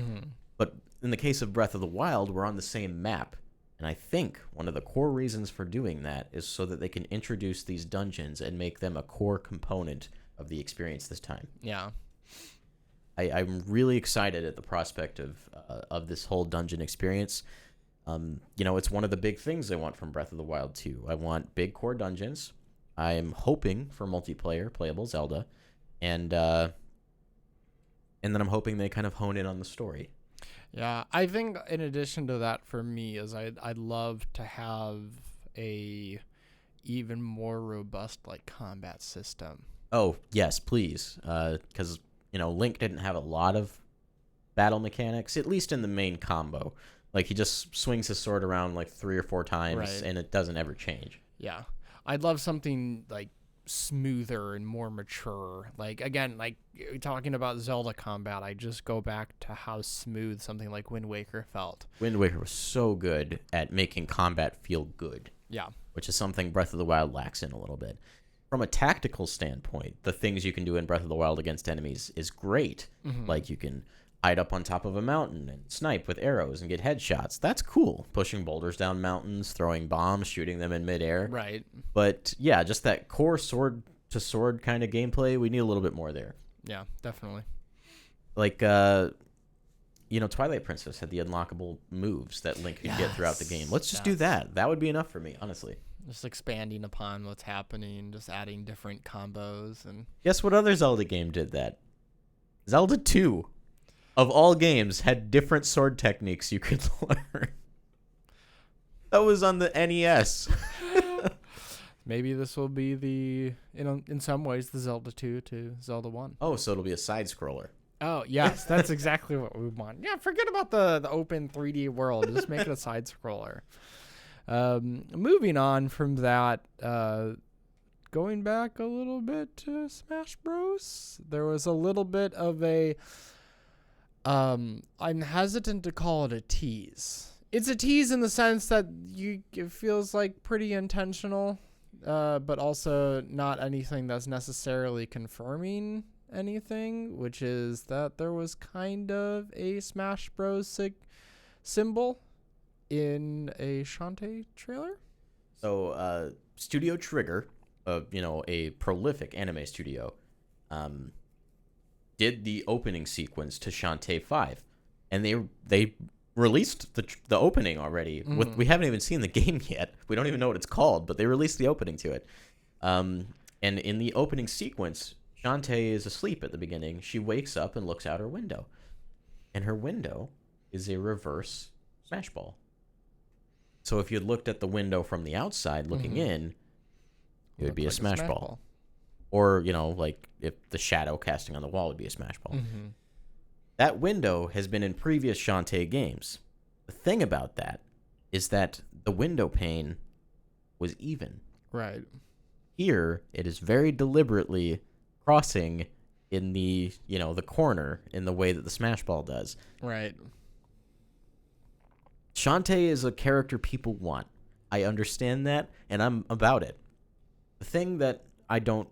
but in the case of Breath of the Wild, we're on the same map. And I think one of the core reasons for doing that is so that they can introduce these dungeons and make them a core component of the experience this time. Yeah. I'm really excited at the prospect of this whole dungeon experience. It's one of the big things I want from Breath of the Wild 2. I want big core dungeons. I'm hoping for multiplayer playable Zelda, and then I'm hoping they kind of hone in on the story. Yeah, I think in addition to that, for me, is I'd love to have a even more robust like combat system. Oh yes, please, because Link didn't have a lot of battle mechanics, at least in the main combo. Like he just swings his sword around like 3 or 4 times, Right. and it doesn't ever change. Yeah, I'd love something like smoother and more mature. Like again, like talking about Zelda combat, I just go back to how smooth something like Wind Waker felt. Wind Waker was so good at making combat feel good, Yeah. which is something Breath of the Wild lacks in a little bit. From a tactical standpoint, the things you can do in Breath of the Wild against enemies is great. Like you can hide up on top of a mountain and snipe with arrows and get headshots. That's cool. Pushing boulders down mountains, throwing bombs, shooting them in midair. Right. But yeah, just that core sword to sword kind of gameplay, we need a little bit more there. Yeah, definitely. Like, Twilight Princess had the unlockable moves that Link could get throughout the game. Let's just do that. That would be enough for me, honestly. Just expanding upon what's happening, just adding different combos and Guess what other Zelda game did that? Zelda 2, of all games, had different sword techniques you could learn. That was on the NES. Maybe this will be in some ways, the Zelda 2 to Zelda 1. Oh, so it'll be a side scroller. Oh, yes, that's exactly what we want. Yeah, forget about the open 3D world. Just make it a side scroller. Moving on from that, going back a little bit to Smash Bros. There was a little bit of a I'm hesitant to call it a tease. It's a tease in the sense that it feels like pretty intentional, but also not anything that's necessarily confirming anything, which is that there was kind of a Smash Bros. Symbol in a Shantae trailer. So, Studio Trigger, a prolific anime studio, did the opening sequence to Shantae 5, and they released the opening already. We haven't even seen the game yet. We don't even know what it's called, but they released the opening to it. And in the opening sequence, Shantae is asleep at the beginning. She wakes up and looks out her window, and her window is a reverse Smash Ball. So if you looked at the window from the outside looking in, it would be a Smash Ball. Or, like if the shadow casting on the wall would be a Smash Ball. That window has been in previous Shantae games. The thing about that is that the window pane was even. Right. Here, it is very deliberately crossing in the corner in the way that the Smash Ball does. Right. Shantae is a character people want. I understand that, and I'm about it. The thing that I don't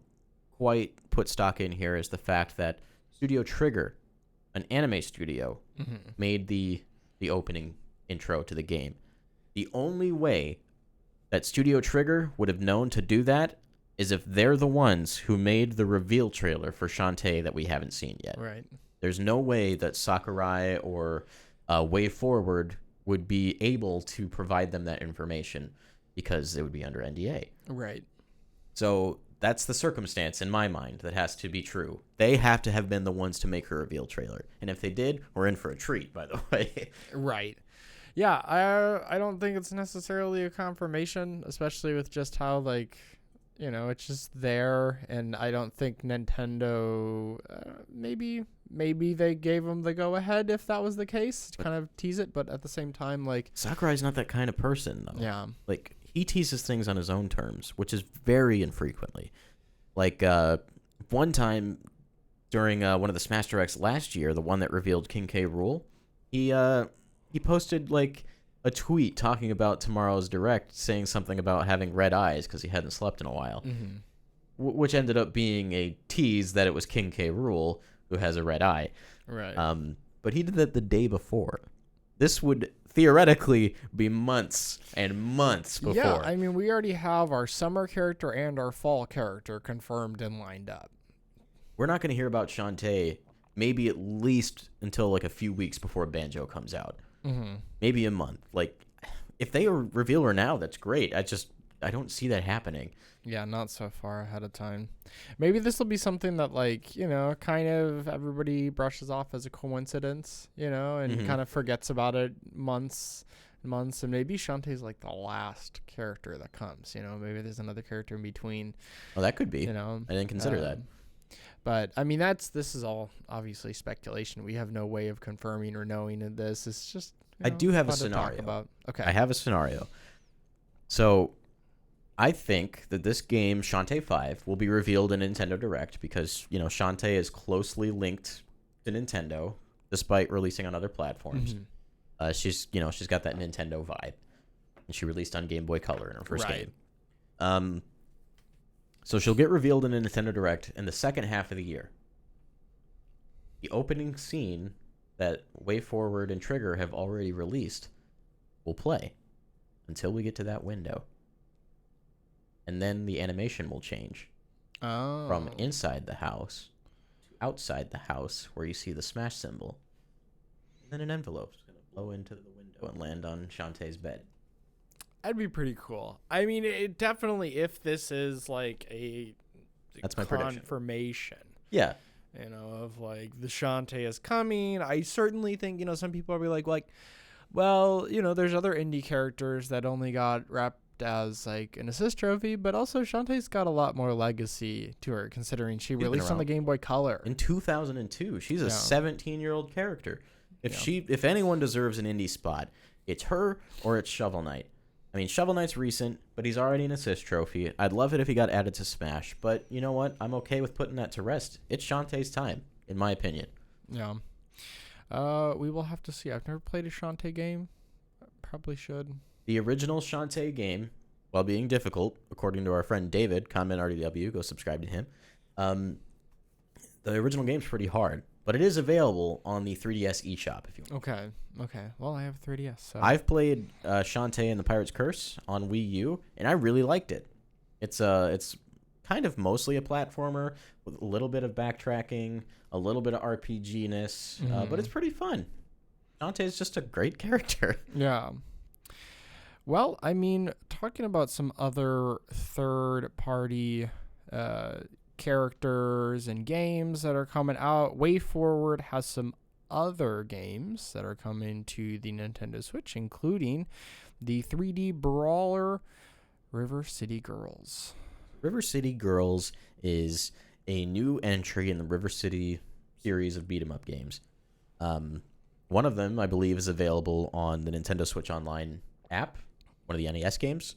quite put stock in here is the fact that Studio Trigger, an anime studio, made the opening intro to the game. The only way that Studio Trigger would have known to do that is if they're the ones who made the reveal trailer for Shantae that we haven't seen yet. Right. There's no way that Sakurai or Way Forward would be able to provide them that information because it would be under NDA. Right. So that's the circumstance in my mind that has to be true. They have to have been the ones to make her reveal trailer. And if they did, we're in for a treat, by the way. Right. Yeah, I don't think it's necessarily a confirmation, especially with just how, it's just there. And I don't think Nintendo, maybe they gave them the go-ahead if that was the case, to kind of tease it. But at the same time, Sakurai's not that kind of person, though. Yeah. He teases things on his own terms, which is very infrequently. One time during one of the Smash Directs last year, the one that revealed King K. Rool, he posted a tweet talking about tomorrow's Direct, saying something about having red eyes because he hadn't slept in a while, which ended up being a tease that it was King K. Rool who has a red eye. Right. But he did that the day before. This would theoretically be months and months before. Yeah, I mean, we already have our summer character and our fall character confirmed and lined up. We're not going to hear about Shantae maybe at least until a few weeks before Banjo comes out. Maybe a month. If they reveal her now, that's great. I don't see that happening. Yeah, not so far ahead of time. Maybe this will be something that, kind of everybody brushes off as a coincidence, and kind of forgets about it months and months. And maybe Shantae's the last character that comes, maybe there's another character in between. Well, that could be. I didn't consider that. But I mean, this is all obviously speculation. We have no way of confirming or knowing this. It's just, I do have a fun to talk scenario. about. Okay. I have a scenario. So I think that this game, Shantae 5, will be revealed in Nintendo Direct because, Shantae is closely linked to Nintendo despite releasing on other platforms. She's got that Nintendo vibe. And she released on Game Boy Color in her first game. So she'll get revealed in a Nintendo Direct in the second half of the year. The opening scene that Way Forward and Trigger have already released will play until we get to that window. And then the animation will change from inside the house to outside the house where you see the Smash symbol. And then an envelope is going to blow into the window and land on Shantae's bed. That'd be pretty cool. I mean, it definitely, if this is That's my prediction. Confirmation. Yeah. Of the Shantae is coming. I certainly think, some people are like, Well, there's other indie characters that only got wrapped as like an assist trophy, but also Shantae's got a lot more legacy to her considering she She's been released on the around Game Boy Color. in 2002. She's a Yeah. 17-year-old character. Yeah. If anyone deserves an indie spot, it's her or it's Shovel Knight. I mean, Shovel Knight's recent, but he's already an assist trophy. I'd love it if he got added to Smash, but you know what? I'm okay with putting that to rest. It's Shantae's time, in my opinion. Yeah. We will have to see. I've never played a Shantae game. Probably should. The original Shantae game, while being difficult, according to our friend David, comment RDW, go subscribe to him. The original game's pretty hard, but it is available on the 3DS eShop if you want. Okay. Well, I have a 3DS. So. I've played Shantae and the Pirate's Curse on Wii U, and I really liked it. It's kind of mostly a platformer with a little bit of backtracking, a little bit of RPG-ness, but it's pretty fun. Shantae's just a great character. Yeah. Well, I mean, talking about some other third-party characters and games that are coming out, WayForward has some other games that are coming to the Nintendo Switch, including the 3D brawler River City Girls. River City Girls is a new entry in the River City series of beat-em-up games. One of them, I believe, is available on the Nintendo Switch Online app, one of the NES games.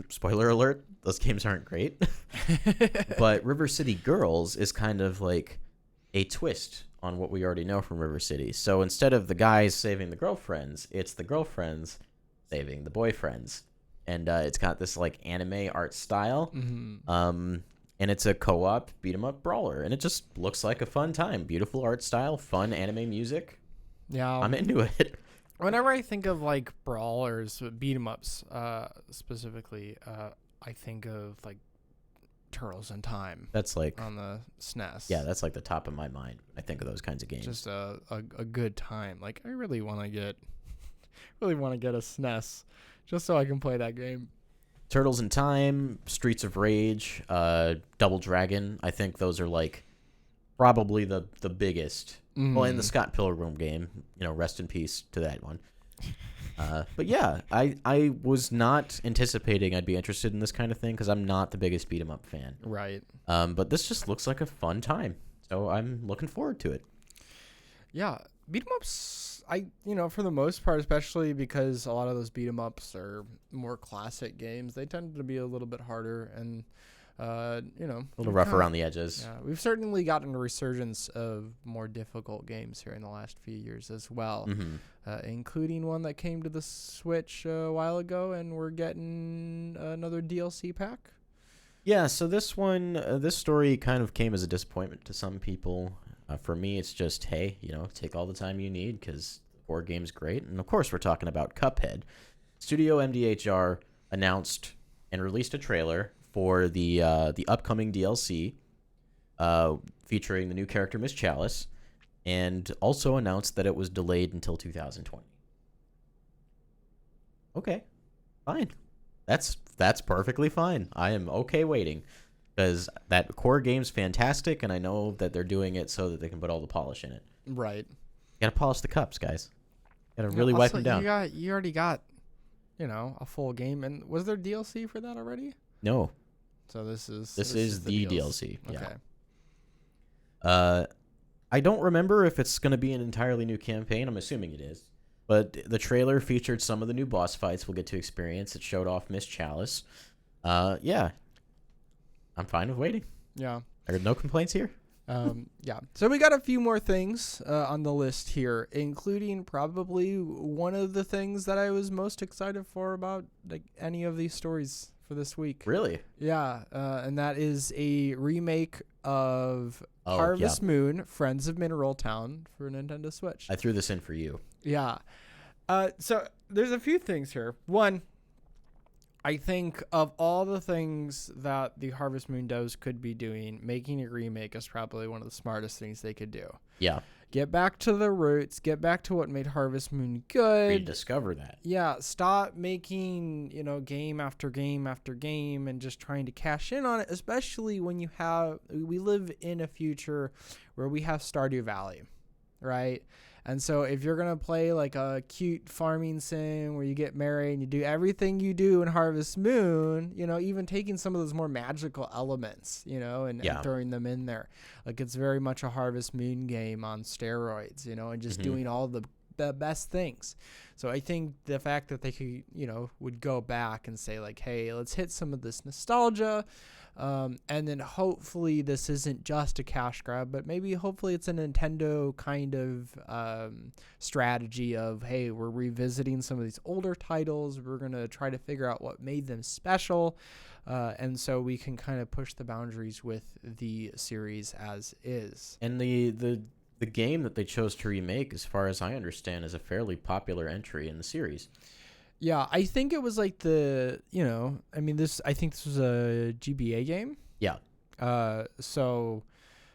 Spoiler alert, those games aren't great. But River City Girls is kind of like a twist on what we already know from River City. So instead of the guys saving the girlfriends, it's the girlfriends saving the boyfriends. And it's got this like anime art style. And it's a co-op beat-em-up brawler. And it just looks like a fun time. Beautiful art style, fun anime music. Yeah. I'm into it. Whenever I think of like brawlers, beat 'em ups, specifically, I think of like Turtles in Time That's like, on the SNES. yeah, that's like the top of my mind. I think of those kinds of games. Just a good time. Like I really want to get a SNES just so I can play that game. Turtles in Time, Streets of Rage, Double Dragon. I think those are like probably the biggest. Well, in the Scott Pilgrim game, rest in peace to that one. But yeah, I was not anticipating I'd be interested in this kind of thing because I'm not the biggest beat 'em up fan. Right. But this just looks like a fun time, so I'm looking forward to it. Yeah, beat 'em ups. For the most part, especially because a lot of those beat 'em ups are more classic games, they tend to be a little bit harder and, A little rough around the edges. Yeah, we've certainly gotten a resurgence of more difficult games here in the last few years as well, including one that came to the Switch a while ago, and we're getting another DLC pack. Yeah, so this one, this story kind of came as a disappointment to some people. For me, it's just, hey, take all the time you need because the board game's great. And of course, we're talking about Cuphead. Studio MDHR announced and released a trailer for the upcoming DLC featuring the new character Miss Chalice, and also announced that it was delayed until 2020. Okay, fine. That's perfectly fine. I am okay waiting because that core game's fantastic, and I know that they're doing it so that they can put all the polish in it. Right. You gotta polish the cups, guys. You gotta really wipe them down. You already got, a full game, and was there DLC for that already? No. So this is the DLC. Okay. Yeah. I don't remember if it's going to be an entirely new campaign. I'm assuming it is. But the trailer featured some of the new boss fights we'll get to experience. It showed off Miss Chalice. Yeah. I'm fine with waiting. Yeah. I got no complaints here. Yeah. So we got a few more things on the list here, including probably one of the things that I was most excited for about like any of these stories for this week. Really? Yeah. And that is a remake of Harvest Moon, Friends of Mineral Town for Nintendo Switch. I threw this in for you. Yeah. So there's a few things here. One, I think of all the things that the Harvest Moon devs could be doing, making a remake is probably one of the smartest things they could do. Yeah. Get back to the roots. Get back to what made Harvest Moon good. Rediscover that. Yeah. Stop making, game after game after game and just trying to cash in on it, especially when we live in a future where we have Stardew Valley, right? And so if you're going to play like a cute farming sim where you get married and you do everything you do in Harvest Moon, you know, even taking some of those more magical elements, you know, and throwing them in there. Like it's very much a Harvest Moon game on steroids, you know, and just doing all the best things. So I think the fact that they could, you know, would go back and say like, hey, let's hit some of this nostalgia. And then hopefully this isn't just a cash grab, but maybe hopefully it's a Nintendo kind of strategy of, hey, we're revisiting some of these older titles. We're going to try to figure out what made them special. And so we can kind of push the boundaries with the series as is. And the game that they chose to remake, as far as I understand, is a fairly popular entry in the series. Yeah, I think it was like I think this was a GBA game. Yeah. So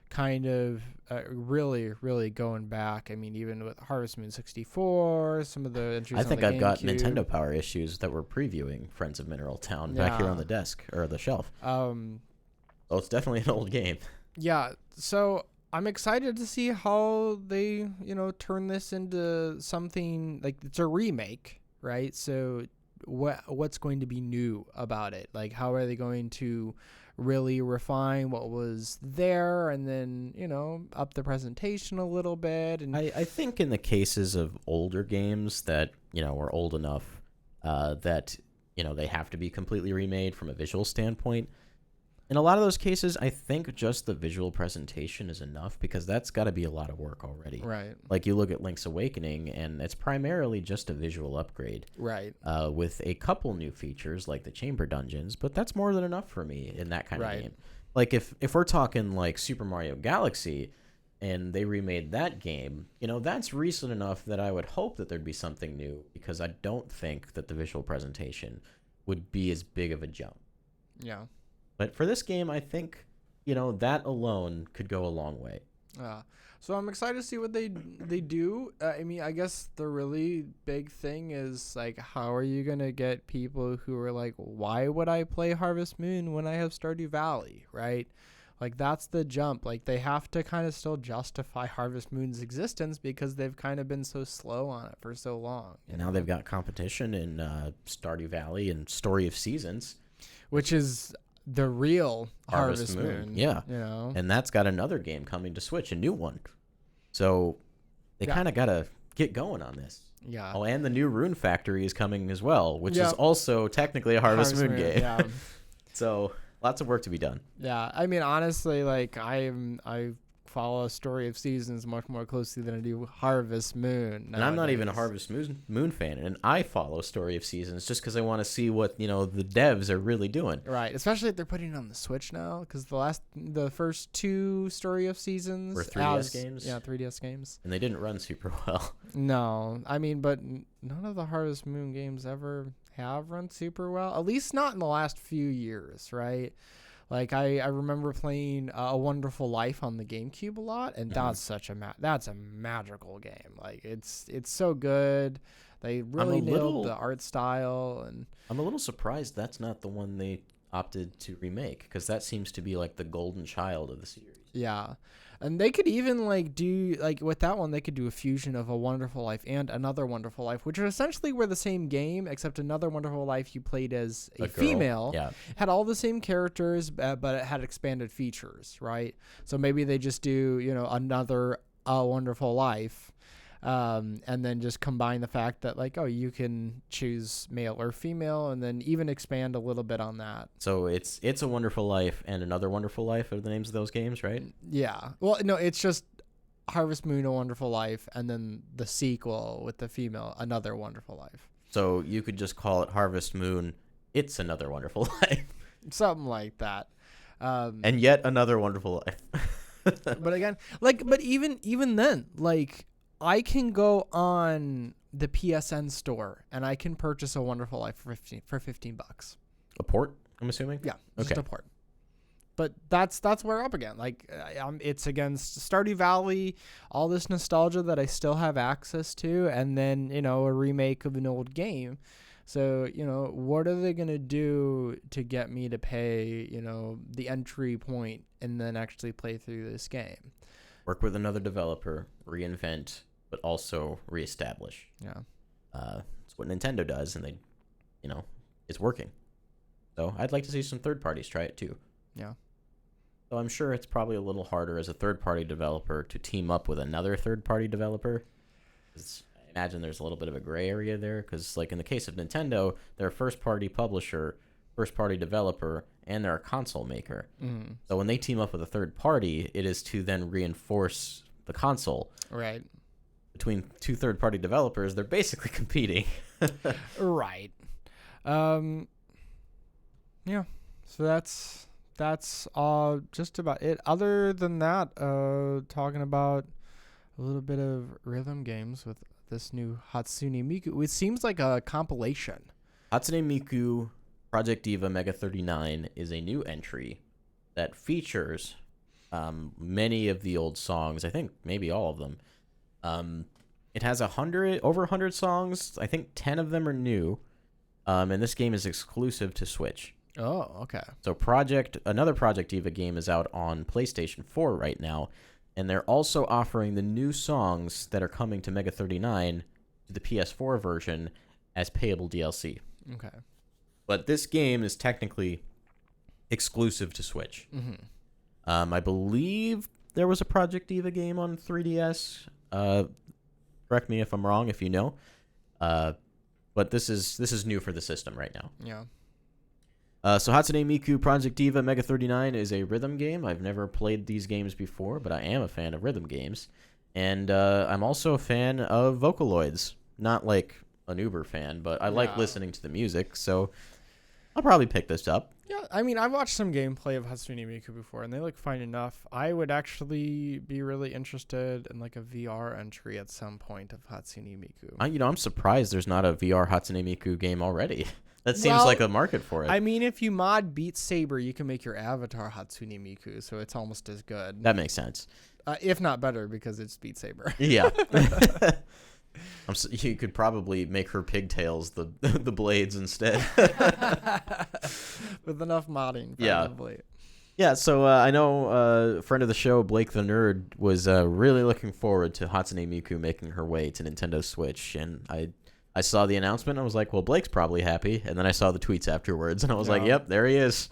kind of really, really going back. I mean, even with Harvest Moon 64, some of the entries I think on the I've got GameCube. Nintendo Power issues that were previewing Friends of Mineral Town back here on the desk, or the shelf. It's definitely an old game. Yeah, so I'm excited to see how they, you know, turn this into something like it's a remake. Right. So what's going to be new about it? Like, how are they going to really refine what was there and then, you know, up the presentation a little bit? And I think in the cases of older games that, you know, are old enough that, you know, they have to be completely remade from a visual standpoint. In a lot of those cases, I think just the visual presentation is enough, because that's got to be a lot of work already. Right. Like you look at Link's Awakening, and it's primarily just a visual upgrade. Right. With a couple new features like the chamber dungeons, but that's more than enough for me in that kind of game. Like if we're talking like Super Mario Galaxy, and they remade that game, you know, that's recent enough that I would hope that there'd be something new, because I don't think that the visual presentation would be as big of a jump. Yeah. But for this game, I think, you know, that alone could go a long way. So I'm excited to see what they do. I mean, I guess the really big thing is, like, how are you going to get people who are like, why would I play Harvest Moon when I have Stardew Valley, right? Like, that's the jump. Like, they have to kind of still justify Harvest Moon's existence because they've kind of been so slow on it for so long. And now they've got competition in Stardew Valley and Story of Seasons. Which is the real Harvest Moon. Yeah. You know? And that's got another game coming to Switch, a new one. So they kind of got to get going on this. Yeah. Oh, and the new Rune Factory is coming as well, which is also technically a Harvest Moon game. Yeah. So lots of work to be done. Yeah. I mean, honestly, like I follow Story of Seasons much more closely than I do Harvest Moon. And I'm not even a Harvest Moon fan, and I follow Story of Seasons just because I want to see what, you know, the devs are really doing. Right, especially if they're putting it on the Switch now, because the first two Story of Seasons were 3DS games. Yeah, 3DS games, and they didn't run super well. No, I mean, but none of the Harvest Moon games ever have run super well. At least not in the last few years, right? Like I remember playing A Wonderful Life on the GameCube a lot, and that's such that's a magical game. Like it's so good. They really nailed the art style, and I'm a little surprised that's not the one they opted to remake, because that seems to be like the golden child of the series. Yeah. And they could even do with that one, they could do a fusion of A Wonderful Life and Another Wonderful Life, which are essentially were the same game, except Another Wonderful Life you played as a female, had all the same characters, but it had expanded features, right? So maybe they just do, you know, Another A Wonderful Life, and then just combine the fact that you can choose male or female, and then even expand a little bit on that. So it's A Wonderful Life and Another Wonderful Life are the names of those games, right? Yeah. Well, no, it's just Harvest Moon, A Wonderful Life, and then the sequel with the female, Another Wonderful Life. So you could just call it Harvest Moon, It's Another Wonderful Life. Something like that. And Yet Another Wonderful Life. But again, but even then, I can go on the PSN store and I can purchase A Wonderful Life for $15. A port, I'm assuming? Yeah, just a port. But that's where we're up again. It's against Stardew Valley, all this nostalgia that I still have access to, and then, you know, a remake of an old game. So, you know, what are they going to do to get me to pay, you know, the entry point and then actually play through this game? Work with another developer, reinvent but also reestablish. Yeah. It's what Nintendo does, and it's working. So I'd like to see some third parties try it too. Yeah. So I'm sure it's probably a little harder as a third-party developer to team up with another third-party developer. 'Cause I imagine there's a little bit of a gray area there, because like in the case of Nintendo, they're a first-party publisher, first-party developer, and they're a console maker. Mm. So when they team up with a third party, it is to then reinforce the console. Right. Between two third-party developers, they're basically competing. Right. Yeah. So that's just about it. Other than that, talking about a little bit of rhythm games with this new Hatsune Miku. It seems like a compilation. Hatsune Miku Project Diva Mega 39 is a new entry that features many of the old songs. I think maybe all of them. It has over 100 songs. I think 10 of them are new. And this game is exclusive to Switch. Oh, okay. So another Project Diva game is out on PlayStation 4 right now, and they're also offering the new songs that are coming to Mega 39 to the PS4 version as payable DLC. Okay. But this game is technically exclusive to Switch. Mm-hmm. I believe there was a Project Diva game on 3DS. Correct me if I'm wrong, if you know. But this is new for the system right now. Yeah. So Hatsune Miku Project Diva Mega 39 is a rhythm game. I've never played these games before, but I am a fan of rhythm games. And I'm also a fan of Vocaloids. Not like an Uber fan, but I like listening to the music, so I'll probably pick this up. Yeah, I mean, I've watched some gameplay of Hatsune Miku before, and they look fine enough. I would actually be really interested in like a VR entry at some point of Hatsune Miku. I'm surprised there's not a VR Hatsune Miku game already. That seems Well, like a market for it. I mean, if you mod Beat Saber, you can make your avatar Hatsune Miku, so it's almost as good. That makes sense. If not better, because it's Beat Saber. Yeah. You could probably make her pigtails the blades instead. With enough modding, Yeah. probably. Yeah, so I know a friend of the show, Blake the Nerd, was really looking forward to Hatsune Miku making her way to Nintendo Switch, and I saw the announcement, and I was like, well, Blake's probably happy, and then I saw the tweets afterwards, and I was like, yep, there he is.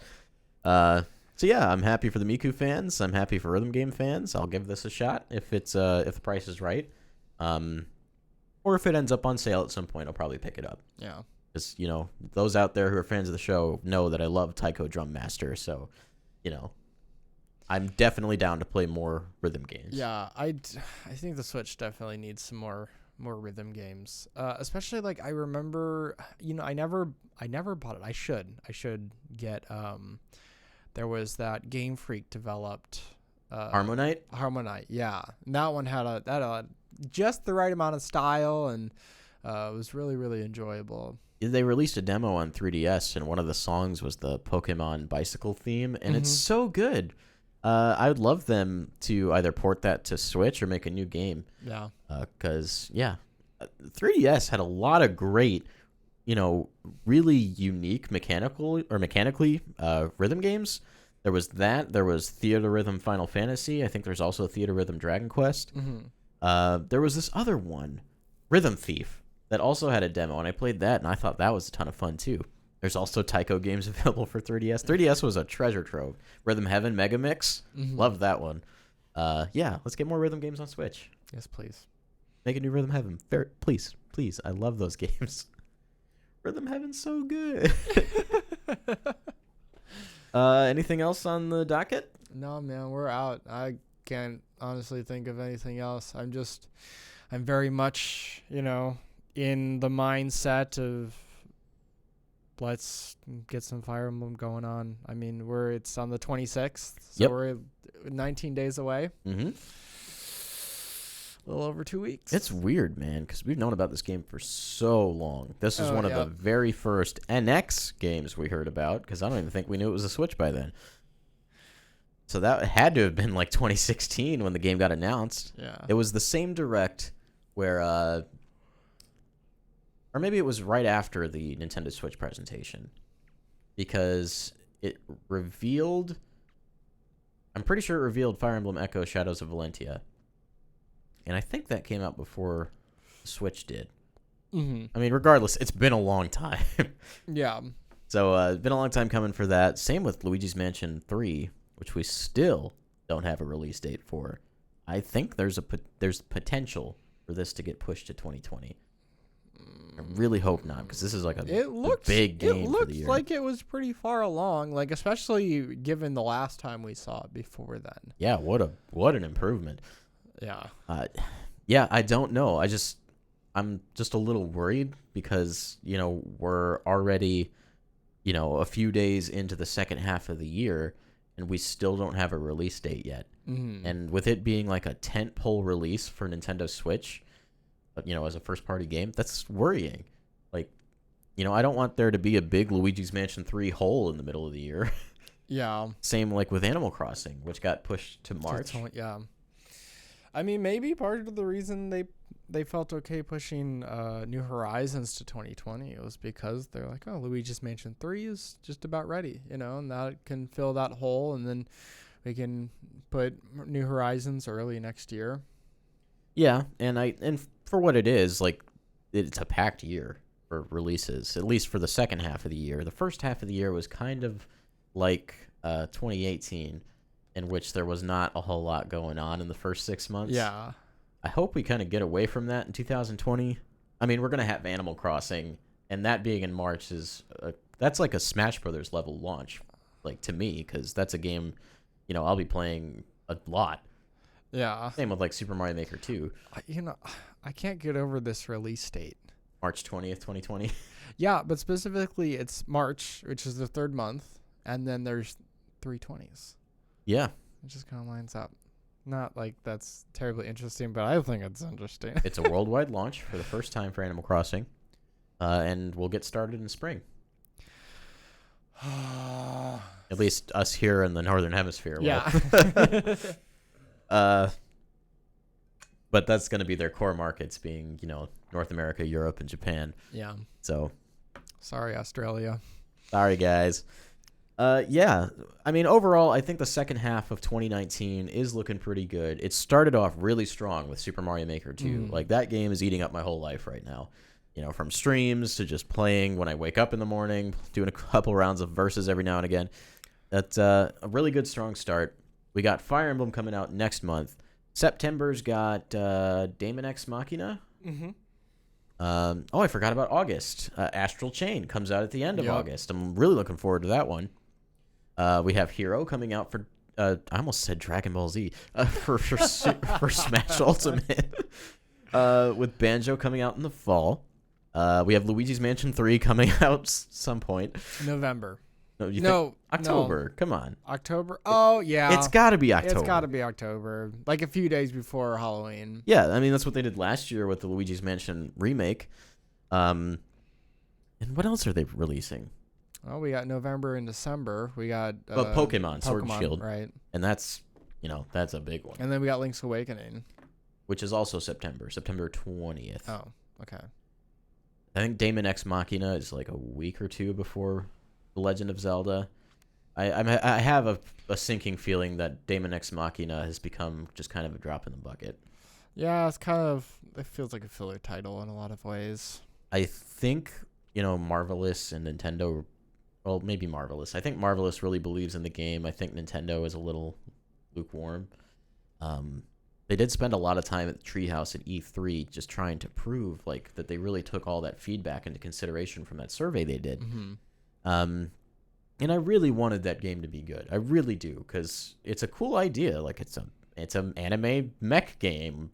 So yeah, I'm happy for the Miku fans. I'm happy for rhythm game fans. I'll give this a shot if the price is right. Or if it ends up on sale at some point, I'll probably pick it up. Yeah. Because, those out there who are fans of the show know that I love Taiko Drum Master, so, I'm definitely down to play more rhythm games. Yeah, I think the Switch definitely needs some more rhythm games. Especially like I remember, I never bought it. I should get there was that Game Freak developed Harmonite? Harmonite, yeah. And that one had just the right amount of style, and it was really, really enjoyable. They released a demo on 3DS, and one of the songs was the Pokemon bicycle theme, and it's so good. I would love them to either port that to Switch or make a new game. Yeah. 'Cause 3DS had a lot of great, really unique mechanically rhythm games. There was Theater Rhythm Final Fantasy. I think there's also Theater Rhythm Dragon Quest. There was this other one, Rhythm Thief, that also had a demo, and I played that, and I thought that was a ton of fun too. There's also Taiko games available for 3DS. 3DS was a treasure trove. Rhythm Heaven Mega Mix, loved that one. Let's get more rhythm games on Switch. Yes, please. Make a new Rhythm Heaven. Please. I love those games. Rhythm Heaven's so good. Anything else on the docket? No, man, we're out. I can't honestly think of anything else. I'm very much, in the mindset of let's get some Fire Emblem going on. I mean, it's on the 26th, so we're 19 days away. Mm-hmm. A little over 2 weeks. It's weird, man, because we've known about this game for so long. This is one of the very first NX games we heard about, because I don't even think we knew it was a Switch by then. So that had to have been like 2016 when the game got announced. Yeah. It was the same direct where, or maybe it was right after the Nintendo Switch presentation, because it revealed, I'm pretty sure it revealed Fire Emblem Echo Shadows of Valentia. and I think that came out before the Switch did. Mm-hmm. I mean, regardless, it's been a long time. Yeah. So it's been a long time coming for that. Same with Luigi's Mansion 3, which we still don't have a release date for. I think there's potential for this to get pushed to 2020. I really hope not, because this is like a big game It for the looked year. like it was pretty far along, like especially given the last time we saw it before then. Yeah, what an improvement. Yeah. Yeah, I don't know. I'm just a little worried because, we're already, a few days into the second half of the year and we still don't have a release date yet. Mm-hmm. And with it being like a tentpole release for Nintendo Switch, as a first party game, that's worrying. Like, I don't want there to be a big Luigi's Mansion 3 hole in the middle of the year. Yeah. Same like with Animal Crossing, which got pushed to March. Yeah. I mean, maybe part of the reason they felt okay pushing New Horizons to 2020 was because they're like, oh, Luigi's Mansion 3 is just about ready, and that can fill that hole, and then we can put New Horizons early next year. Yeah, and for what it is, like, it's a packed year for releases, at least for the second half of the year. The first half of the year was kind of like 2018, in which there was not a whole lot going on in the first 6 months. Yeah. I hope we kind of get away from that in 2020. I mean, we're going to have Animal Crossing, and that being in March that's like a Smash Brothers level launch, like, to me, because that's a game, I'll be playing a lot. Yeah. Same with like Super Mario Maker 2. I can't get over this release date. March 20th, 2020. Yeah, but specifically it's March, which is the third month, and then there's 3/20s. Yeah. It just kind of lines up. Not like that's terribly interesting, but I think it's interesting. It's a worldwide launch for the first time for Animal Crossing, and we'll get started in spring. At least us here in the Northern Hemisphere. Yeah. But that's going to be their core markets being, North America, Europe, and Japan. Yeah. So, sorry, Australia. Sorry, guys. Yeah. I mean, overall, I think the second half of 2019 is looking pretty good. It started off really strong with Super Mario Maker 2. Like, that game is eating up my whole life right now. From streams to just playing when I wake up in the morning, doing a couple rounds of verses every now and again. That's a really good, strong start. We got Fire Emblem coming out next month. September's got Daemon X Machina. Mm-hmm. I forgot about August. Astral Chain comes out at the end of August. I'm really looking forward to that one. We have Hero coming out for I almost said Dragon Ball Z for Smash Ultimate. With Banjo coming out in the fall. We have Luigi's Mansion 3 coming out some point. November. No, October. No. Come on. October. Oh, yeah. It's got to be October. It's got to be October. Like a few days before Halloween. Yeah, I mean, that's what they did last year with the Luigi's Mansion remake. And what else are they releasing? Oh, we got November and December. We got Pokemon Sword and Shield. Right. And that's a big one. And then we got Link's Awakening. Which is also September 20th. Oh, okay. I think Daemon X Machina is like a week or two before The Legend of Zelda. I have a sinking feeling that Daemon X Machina has become just kind of a drop in the bucket. Yeah, it feels like a filler title in a lot of ways. I think, Marvelous and Nintendo, well, maybe Marvelous. I think Marvelous really believes in the game. I think Nintendo is a little lukewarm. They did spend a lot of time at the Treehouse at E3 just trying to prove that they really took all that feedback into consideration from that survey they did. Mm-hmm. And I really wanted that game to be good. I really do, because it's a cool idea. Like, it's an anime mech game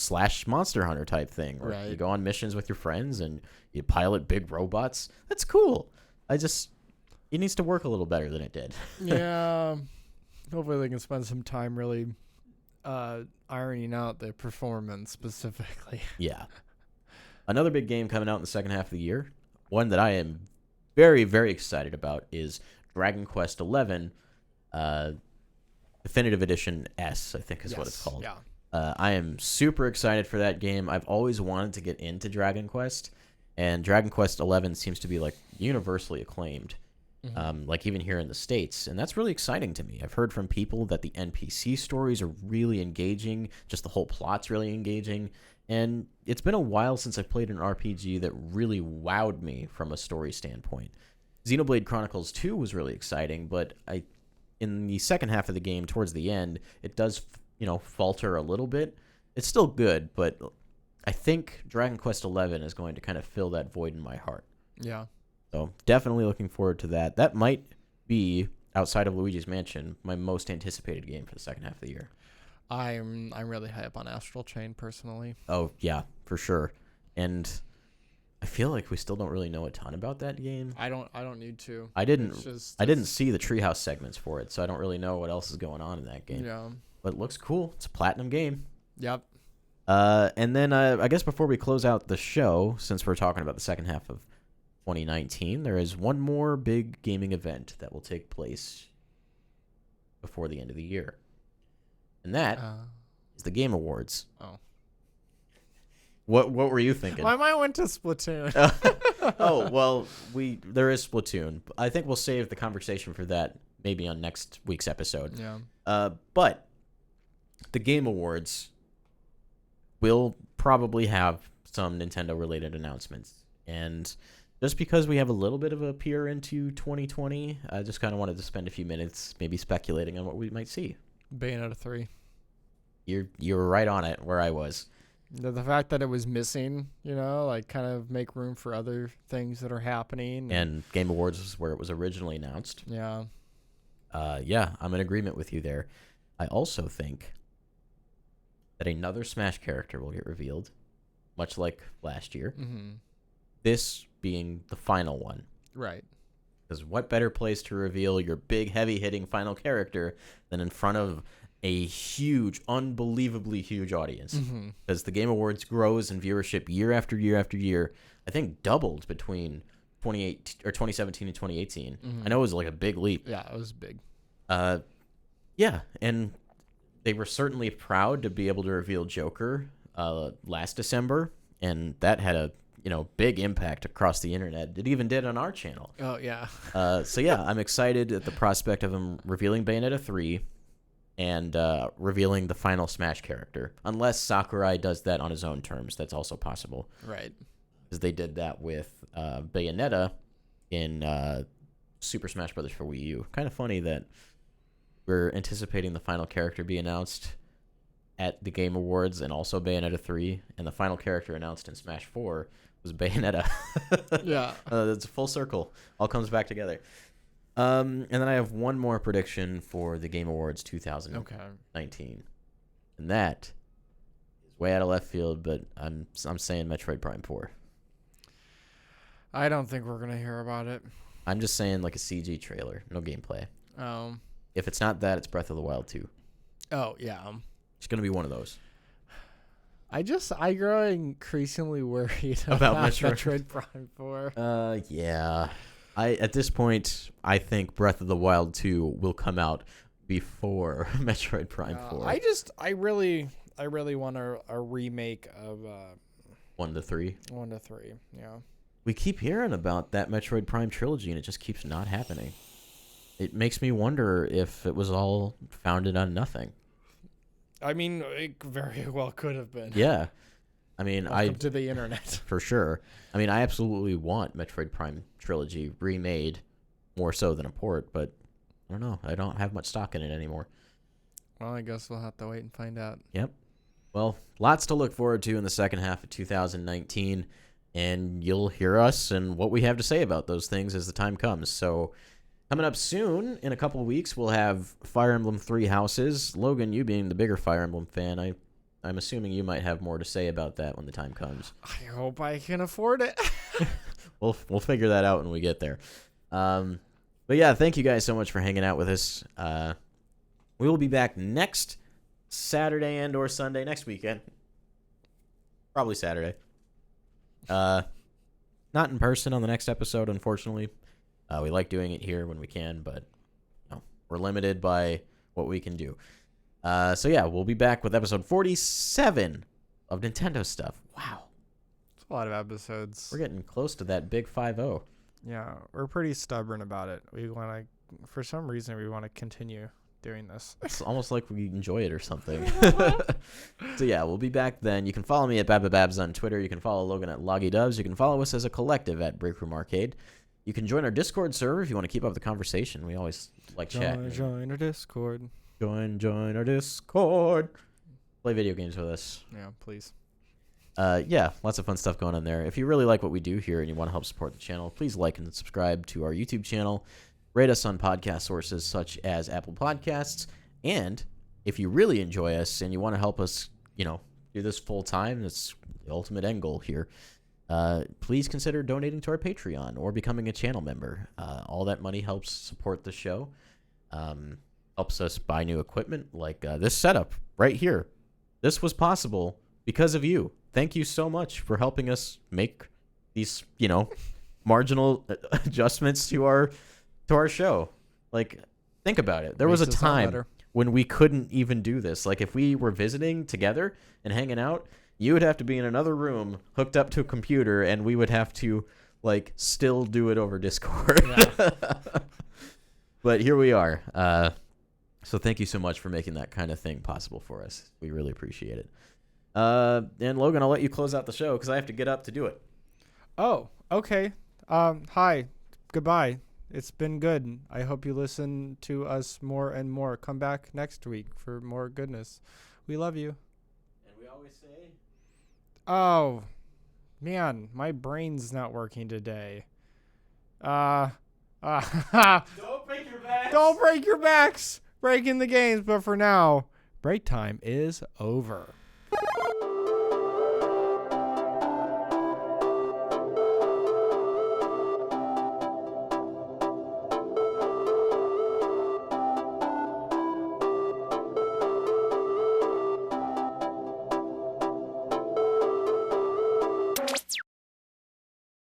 / Monster Hunter type thing, where right. You go on missions with your friends and you pilot big robots. That's cool. It needs to work a little better than it did. Yeah. Hopefully they can spend some time really ironing out the performance specifically. Yeah. Another big game coming out in the second half of the year, one that I am very, very excited about, is Dragon Quest XI Definitive Edition S, I think is what it's called. Yeah. I am super excited for that game. I've always wanted to get into Dragon Quest, and Dragon Quest XI seems to be universally acclaimed. like even here in the States. And that's really exciting to me. I've heard from people that the NPC stories are really engaging, just the whole plot's really engaging. And it's been a while since I've played an RPG that really wowed me from a story standpoint. Xenoblade Chronicles 2 was really exciting, but in the second half of the game, towards the end, it does, falter a little bit. It's still good, but I think Dragon Quest XI is going to kind of fill that void in my heart. Yeah. So definitely looking forward to that. That might be, outside of Luigi's Mansion, my most anticipated game for the second half of the year. I'm really high up on Astral Chain personally. Oh, yeah, for sure. And I feel like we still don't really know a ton about that game. I don't need to. I didn't see the Treehouse segments for it, so I don't really know what else is going on in that game. Yeah. But it looks cool. It's a platinum game. Yep. And then I guess before we close out the show, since we're talking about the second half of 2019, there is one more big gaming event that will take place before the end of the year. And that is the Game Awards. Oh. What were you thinking? My mind went to Splatoon. Oh, well, there is Splatoon. I think we'll save the conversation for that maybe on next week's episode. Yeah. But the Game Awards will probably have some Nintendo-related announcements. And just because we have a little bit of a peer into 2020, I just kind of wanted to spend a few minutes maybe speculating on what we might see. Bayonetta 3. You were right on it where I was. The fact that it was missing, kind of make room for other things that are happening. And Game Awards is where it was originally announced. Yeah. Yeah, I'm in agreement with you there. I also think that another Smash character will get revealed, much like last year. Mm-hmm. This being the final one. Right. Because what better place to reveal your big, heavy-hitting final character than in front of a huge, unbelievably huge audience? Because the Game Awards grows in viewership year after year after year. I think doubled between 2017 and 2018. I know it was like a big leap. Yeah, it was big. Yeah, and they were certainly proud to be able to reveal Joker last December, and that had a big impact across the internet. It even did on our channel. Oh, yeah. So yeah, I'm excited at the prospect of him revealing Bayonetta 3 and revealing the final Smash character. Unless Sakurai does that on his own terms, that's also possible. Right. Because they did that with Bayonetta in Super Smash Bros. For Wii U. Kind of funny that we're anticipating the final character be announced at the Game Awards and also Bayonetta 3, and the final character announced in Smash 4 was Bayonetta. Yeah. It's a full circle. All comes back together. And then I have one more prediction for the Game Awards 2019. And that is way out of left field, but I'm saying Metroid Prime 4. I don't think we're going to hear about it. I'm just saying like a CG trailer, no gameplay. Oh. If it's not that, it's Breath of the Wild 2. Oh, yeah. It's going to be one of those. I grow increasingly worried About about Metroid. Metroid Prime 4. Yeah. At this point, I think Breath of the Wild 2 will come out before Metroid Prime 4. I really want a remake of 1 to 3. 1 to 3. Yeah. We keep hearing about that Metroid Prime trilogy, and it just keeps not happening. It makes me wonder if it was all founded on nothing. I mean, it very well could have been. Yeah. I mean, Welcome to the internet. For sure. I mean, I absolutely want Metroid Prime trilogy remade more so than a port, but I don't know. I don't have much stock in it anymore. Well, I guess we'll have to wait and find out. Yep. Well, lots to look forward to in the second half of 2019, and you'll hear us and what we have to say about those things as the time comes. So coming up soon, in a couple of weeks, we'll have Fire Emblem 3 Houses. Logan, you being the bigger Fire Emblem fan, I'm assuming you might have more to say about that when the time comes. I hope I can afford it. We'll figure that out when we get there. But yeah, thank you guys so much for hanging out with us. We will be back next Saturday and or Sunday, next weekend. Probably Saturday. Not in person on the next episode, unfortunately. We like doing it here when we can, but we're limited by what we can do. So yeah, we'll be back with episode 47 of Nintendo Stuff. Wow. It's a lot of episodes. We're getting close to that big 5-0. Yeah, we're pretty stubborn about it. We want to, for some reason, we want to continue doing this. It's almost like we enjoy it or something. So yeah, we'll be back then. You can follow me at Babababs on Twitter. You can follow Logan at LoggyDubs. You can follow us as a collective at Breakroom Arcade. You can join our Discord server if you want to keep up the conversation. We always like chatting. Join our Discord. Join our Discord. Play video games with us. Yeah, please. Yeah, lots of fun stuff going on there. If you really like what we do here and you want to help support the channel, please like and subscribe to our YouTube channel. Rate us on podcast sources such as Apple Podcasts. And if you really enjoy us and you want to help us, do this full time, that's the ultimate end goal here. Please consider donating to our Patreon or becoming a channel member. All that money helps support the show. Helps us buy new equipment like this setup right here. This was possible because of you. Thank you so much for helping us make these, marginal adjustments to our show. Like, think about it. There was a time when we couldn't even do this. Like, if we were visiting together and hanging out, you would have to be in another room hooked up to a computer, and we would have to, still do it over Discord. Yeah. But here we are. So thank you so much for making that kind of thing possible for us. We really appreciate it. And Logan, I'll let you close out the show because I have to get up to do it. Oh, okay. Hi. Goodbye. It's been good. I hope you listen to us more and more. Come back next week for more goodness. We love you. And we always say... Oh, man, my brain's not working today. Don't break your backs. Don't break your backs. Breaking the games, but for now, break time is over.